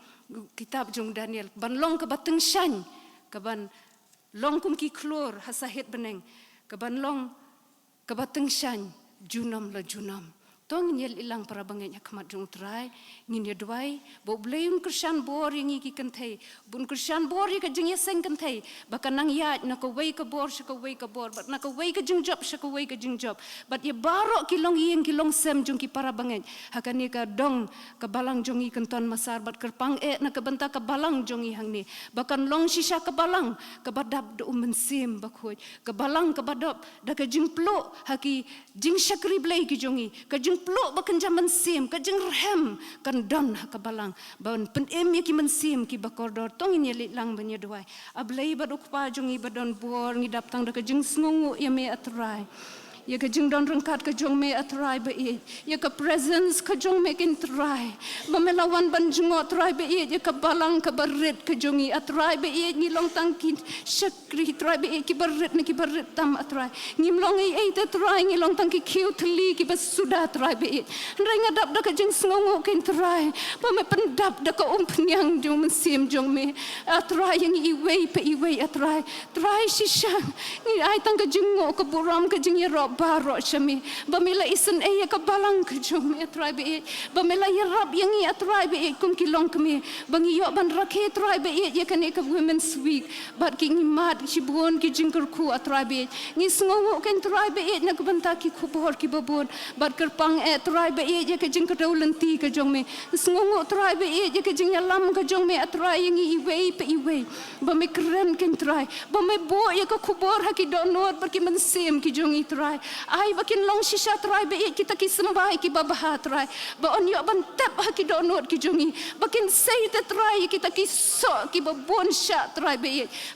S7: kitab jong Daniel ban long ke bateng shan ke ban long kum ki klor hasahit beneng ke ban long ke bateng shan junam la junam tong nyel ilang para bangai hakmat jong trai ngin ya duai bo bleun krisyan bor yang ki kenthei bun krisyan bor ka jing yeseng kenthei baka nang ya na ko wei ka bor sha ko wei ka bor but na ko wei ka jing job sha ko wei ka jing job but ye baro ki long yeng ki long sem jong ki para bangai hakani ka dong ka balang jong i kenton masar bat kerpang na ka benta ka balang jong i hangni bakan long shisha ka balang ka badap do mensim bakhoi ka balang ka badap da ka jing plo haki jing syakri blai ki jong i ka jing peluk bakan jaman sim ka jeng rehem kan don ka balang ban penem ki mensim ki bakordor tong ini litlang banya duai ablai baduk pa jongi badon bor ngidap tang da ka jeng sngungu ya me atrai ya ka jing don rengkat ka jong me atrai ba ya ka presence ka jong me kin trai mamelawan ban jungo trai ba ya ka balang ka barit ka jongi atrai ba ni long tang kin syakri trai ba ki barit ni ki barit tam atrai ngim long ai te trai ngi long tang ki kiu tli ki bas sudah trai ba ndai ngadap da ka jing sngongo kin trai pa me pendap da ka penyang jong mensim jong me atrai yang i wei atrai trai shishan ni ai tang ka jingo ka buram ka jing ya baro shami bamila isen ya ka balang ka jong me atrai ba bamila ya rab yang i atrai ba kum ki long kami bangi yo ban rakhe trai ba ya kan ka women's week bat ki ngimat si buon ki jingker ku atrai ba ngi sngongo ken trai ba na ka banta ki kubor ki babon bat kerpang trai ba ya ka jingker daulenti ka jong me sngongo trai ba ya ka jing lam ka jong me atrai yang i wei ba me keren ken trai ba me bo ya ka kubor ha ki donot ba ki mensim ki jong i trai ai bakin long shisha trai ba kita ki sembai ki babah trai ba on yo ban tap ha ki donot ki jongi bakin sei te trai kita ki so ki babon sha trai ba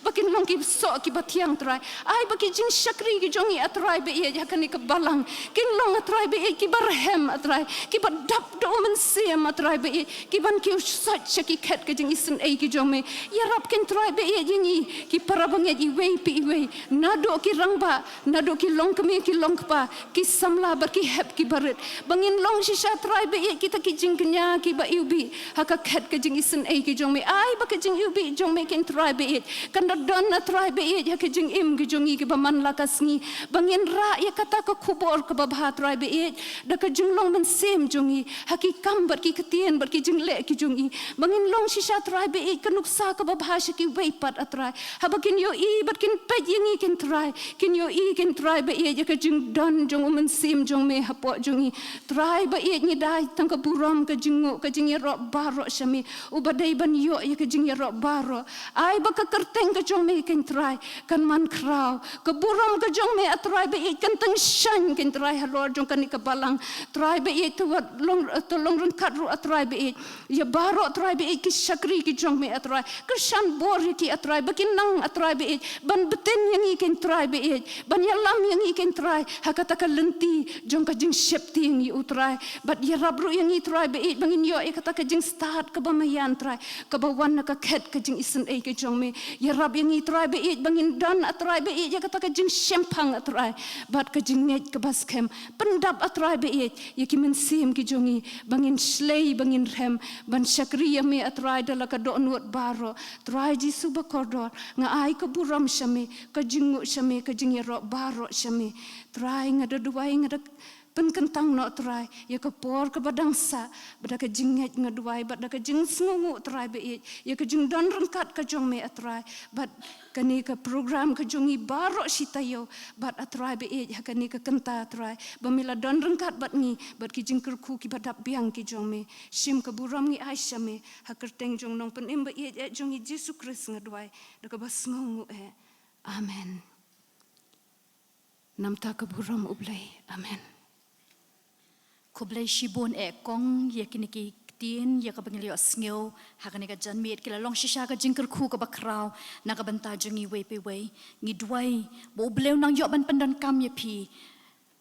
S7: bakin long ki so ki batiang trai ai baki jing syakri ki jongi atrai ba ya kan ki balang kin long atrai ba ki barhem atrai ki badap do men sem atrai ba ki ban ki sat ki ket ki jing isen ai ki jome ya rap kin trai ba jingi ki parabang i wei nado ki rangba nado ki long kami ki long pa ki samla bar ki hep ki barit bangin long shisha trai ba kita ki jing kenya ki ba ubi haka khet ka jing isen ai ki jong me ai ba ka jing ubi jong me kin trai ba kan don na trai ba ya ka jing im ki jongi ki ba man lakas ni bangin ra ya kata ka kubor ka ba trai ba da ka jing long men sem jongi haki kam bar ki ketien bar ki jing le ki jongi bangin long shisha trai ba ka nuksa ka ba bhasha ki wei pat atrai habakin yo i bar kin pet yangi kin trai kin yo i kin trai ba ya ka jing don jong men sim jong me hapo jongi trai ba ni dai tang ka buram ka jingo ka jing ro baro shami ubadai ban yo ya ka jing ro baro ai ba ka kerteng ka jong me kin trai kan man krau ka buram ka jong me atrai ba kan tang shan kin trai halor jong kan ka balang trai ba tu long run kat ru atrai ba ya baro trai ba ki syakri ki jong me atrai krishan bor ki atrai ba kin nang atrai ba ban beten yang kin trai ba ban ya lam yang kin trai
S4: utrai hakata ka lenti jong ka jing shepti yang i utrai but ya rabru yang i trai be it bangin yo e kata ka jing start ka bamayan trai ka bawan na ka ket ka jing isen e ka jong me ya rab yang i trai be it bangin dan atrai be it ya kata ka jing shempang atrai but ka jing net ka baskem pendap atrai be it ya ki men sim ki jongi bangin slay bangin rem ban shakriya me atrai dala ka do nuot baro trai ji suba kordor nga ai ka buram shame ka jingu shame ka jing ro baro shame trai nga duai nga penkentang no trai ya ka por ka badangsa bada ka jinget nga duai bada ka jing sngungu trai be ya ka jing don rengkat ka jong me atrai but kani ka program ka jongi baro sitayo but atrai be ya kani ka kenta trai bamila don rengkat bat ni bat ki jing kerku ki badap biang ki jong me sim ka buram ni aisha me ha kerteng jong nong penim be ya jongi Yesus Kristus nga duai da ka bas sngungu amen namta ka buram ublay amen
S1: ko blai shibon kong ya kini ki tin ya ka bangilio sngew hakani ka janmit kila long shisha ka jingker khu ka bakraw na ka banta jungi we pe we ngi duai bo blew nang yo ban pandan kam ya pi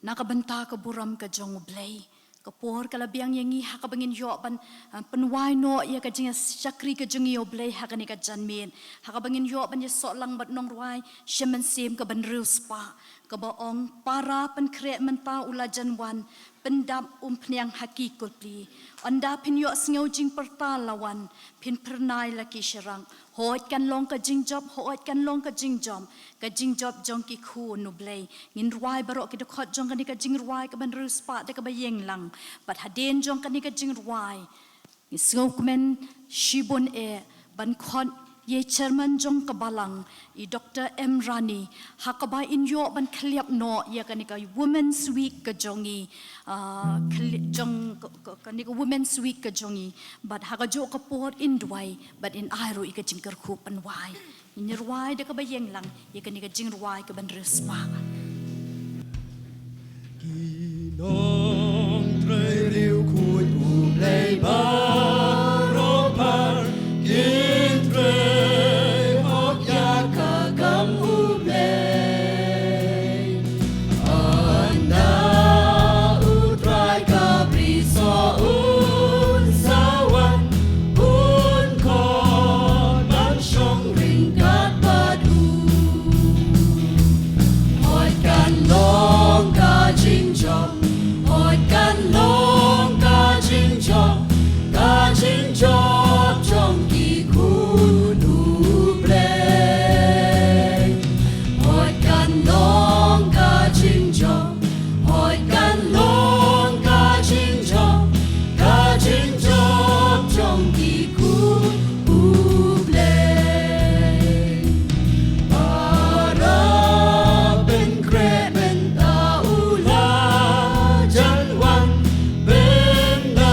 S1: na ka banta ka buram ka jong blai ka por kala biang yangi ha ka bangin yo ban penwai no ya ka jinga sakri ka jungi yo blai hakani ka janmit ha ka bangin yo ban ya so lang bat nong ruai shemen sim ka ban real spa ka baong para pen kre menta ula janwan pendap peniang haki kulpli anda pinyo sngau jing pertalawan pin pernai laki serang hoit kan long ka jing job ka jing job jong ki khu nu blai ngin ruai barok ki dokot jong kan ka jing ruai ka ban ruspa de ka bayeng lang bat haden jong kan ka jing ruai ni sngau men shibon ban khot ye chairman jong kabalang I Dr. M. Rani hakaba in yo ban kliap no ya kanika Women's Week ka jongi jong kanika Women's Week ka jongi but hakajo ka pot in duai but in airo ika jingkar khu panwai in ruai de ka bayeng lang ya kanika jing ruai ka ban respa
S2: Nong trei riu khui u play ba ro par kin trei hok ya ka gam u play anda u trai ka bri so un sawan un ko ban shong ring kat badu hoi kan long ka jing jong hoi kan long ka jing jong trong kỳ khu đủ play hoi kan long ka jing jong hoi kan long ka jing jong trong kỳ khu đủ play para ben kre ben ta ula jan wan ben na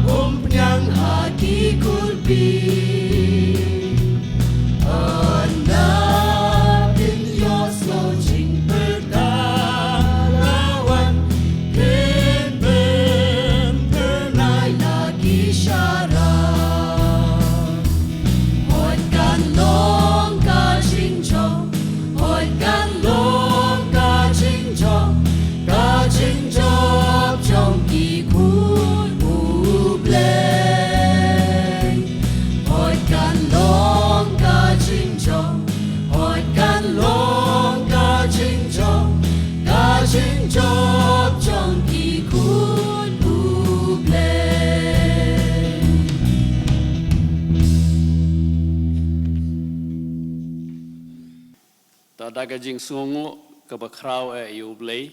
S2: bum pnyang haki kulpi anda bin yo so jing berdalawan ben pernai lagi syarat hoi kan long ka jing jong hoi kan long ka jing jong trong kỳ khu đủ play hoi kan long ka jing jong hoi kan long ka jing jong trong kỳ khu đủ play
S8: Tada ka jing sungu ka bakraw yu blay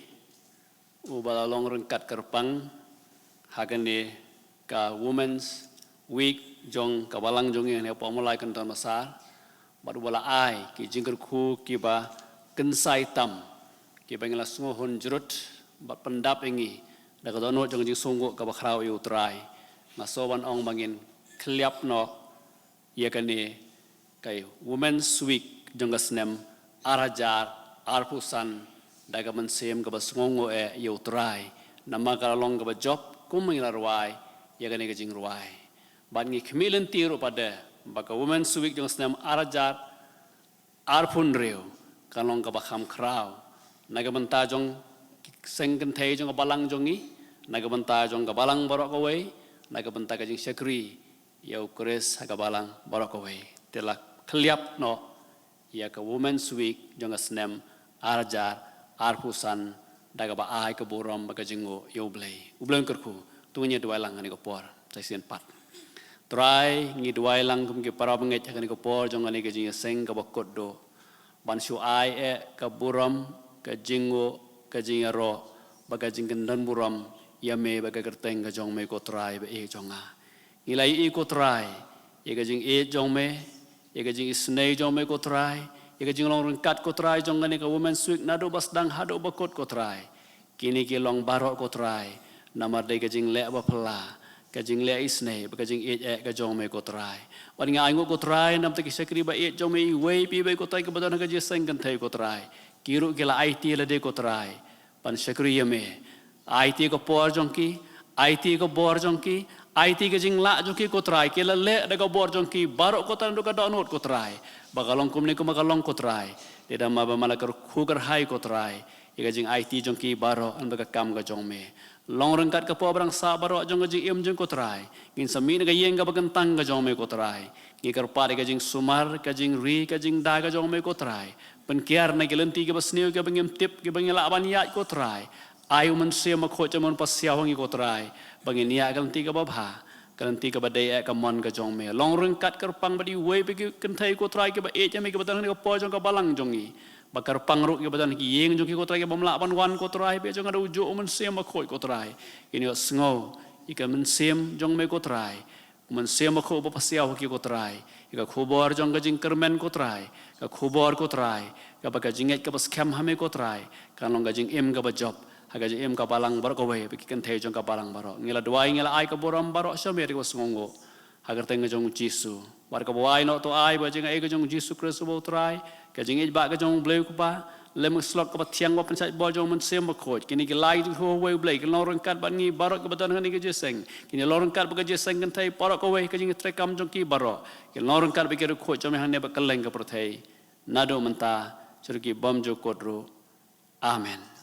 S8: ubala long rengkat kerpang hagane ka Women's Week jong kabalang jong yang nepo mulai kenton masar badu bala ai ki jingker khu ki ba kensai tam ki bangla sungu hun jurut bat pendap ingi da ka dono jong jing sungu ka bakraw yu trai masoban ong bangin kliap no ya kane kai Women's Week jong ka snem arajar arpusan daga mensem ka basngongo yu trai nama ka long ka job kuming larwai ya gane ka jing ruai ban ngi khmilen tiro pada baka Women's Week jong snem arajar arpun reu ka long ka bakham kraw naga benta jong seng kan thei jong balang jongi naga benta jong balang borok away naga benta ka jing syakri ya ukres haga balang borok away tela kliap no ya ka women's week jong asnem arjar arpusan daga ba ai ka borom ba ka jingo yo blei ublen kerku tunya dua lang ani ko por saisian pat try ngi dua lang kum ke para benget ani ko por jong ani ka jing seng ka bakot do ban shu ai ka borom ka jingo ka jingaro baga jingkan dan buram ya me baga kerteng ka jong me ko try ba jonga ngilai ko try ye ka jing jong me ye ka jing snei jong me ko try ye ka jing long rengkat ko try jong ngani ka women suik nado bas dang hado bakot ko try kini ki long barok ko try namar de ka jing le ba pela ka jing le isnei baga jing ka jong me ko try wan nga aingo ko try nam te ki sekri ba jong me wei pi ba ko try ka badan ka je seng kan thai ko try kiru kila IT la de ko try pan syakri me IT ko por jongki IT ko bor jongki IT ke jing la jongki ko try kila le da ko bor jongki barok ko tan do ka download ko try bagalong kumni ko magalong ko try de da ma ba malakar khugar hai ko try ye jing IT jongki baro an ba ka kam ga jong me long rengkat ka po brang sa baro jong jing im jong ko try ngin sami ga yeng ga bagantang ga jong me ko try ngi kar pa ga jing sumar ka jing ri ka jing da ga jong me ko try penkiar na gelenti ke basniu ke bangim tip ke bangim laban ya ko try ayu manusia makho jamon pasiaw ngi ko try bangin ya gelenti ke babha gelenti ke badai ka mon ka jong me long rengkat kerpang badi we pe kan thai ko try ke ba e jame ke badan ke po jong ka balang jongi bakar pangru ke badan ki yeng jong ki ko try ke bam laban wan ko try pe jong ada ujo manusia makho ko try ini sngo ika manusia jong me ko try manusia makho ba pasiaw ki ko try ika khubor jong ka jing kermen ko try ka khubor ko try ka ba ka jinget ka bas kham hame ko try kan long ka jing em ka ba job ha ka jing em ka balang bar ko we bi kan thei jong ka balang baro ngila duai ngila ai ka boram baro shame ri ko sngongo ha ka teng jong jisu bar ka buai no to ai ba jing ai ka jong jisu kristo bo try ka jing ba ka jong bleu ko ba lem slok ka ba thiang wa pensai bo jong man sem ba khoj kini ki lai ho we blei ka long kat ba ngi baro ka badan ngani ka jeseng kini long kat ba ka jeseng kan thei baro ko we ka jing trekam jong ki baro ki long kat ba ke ru khoj jom hane ba kaleng ka prothei nado menta churki bom jo kodro amen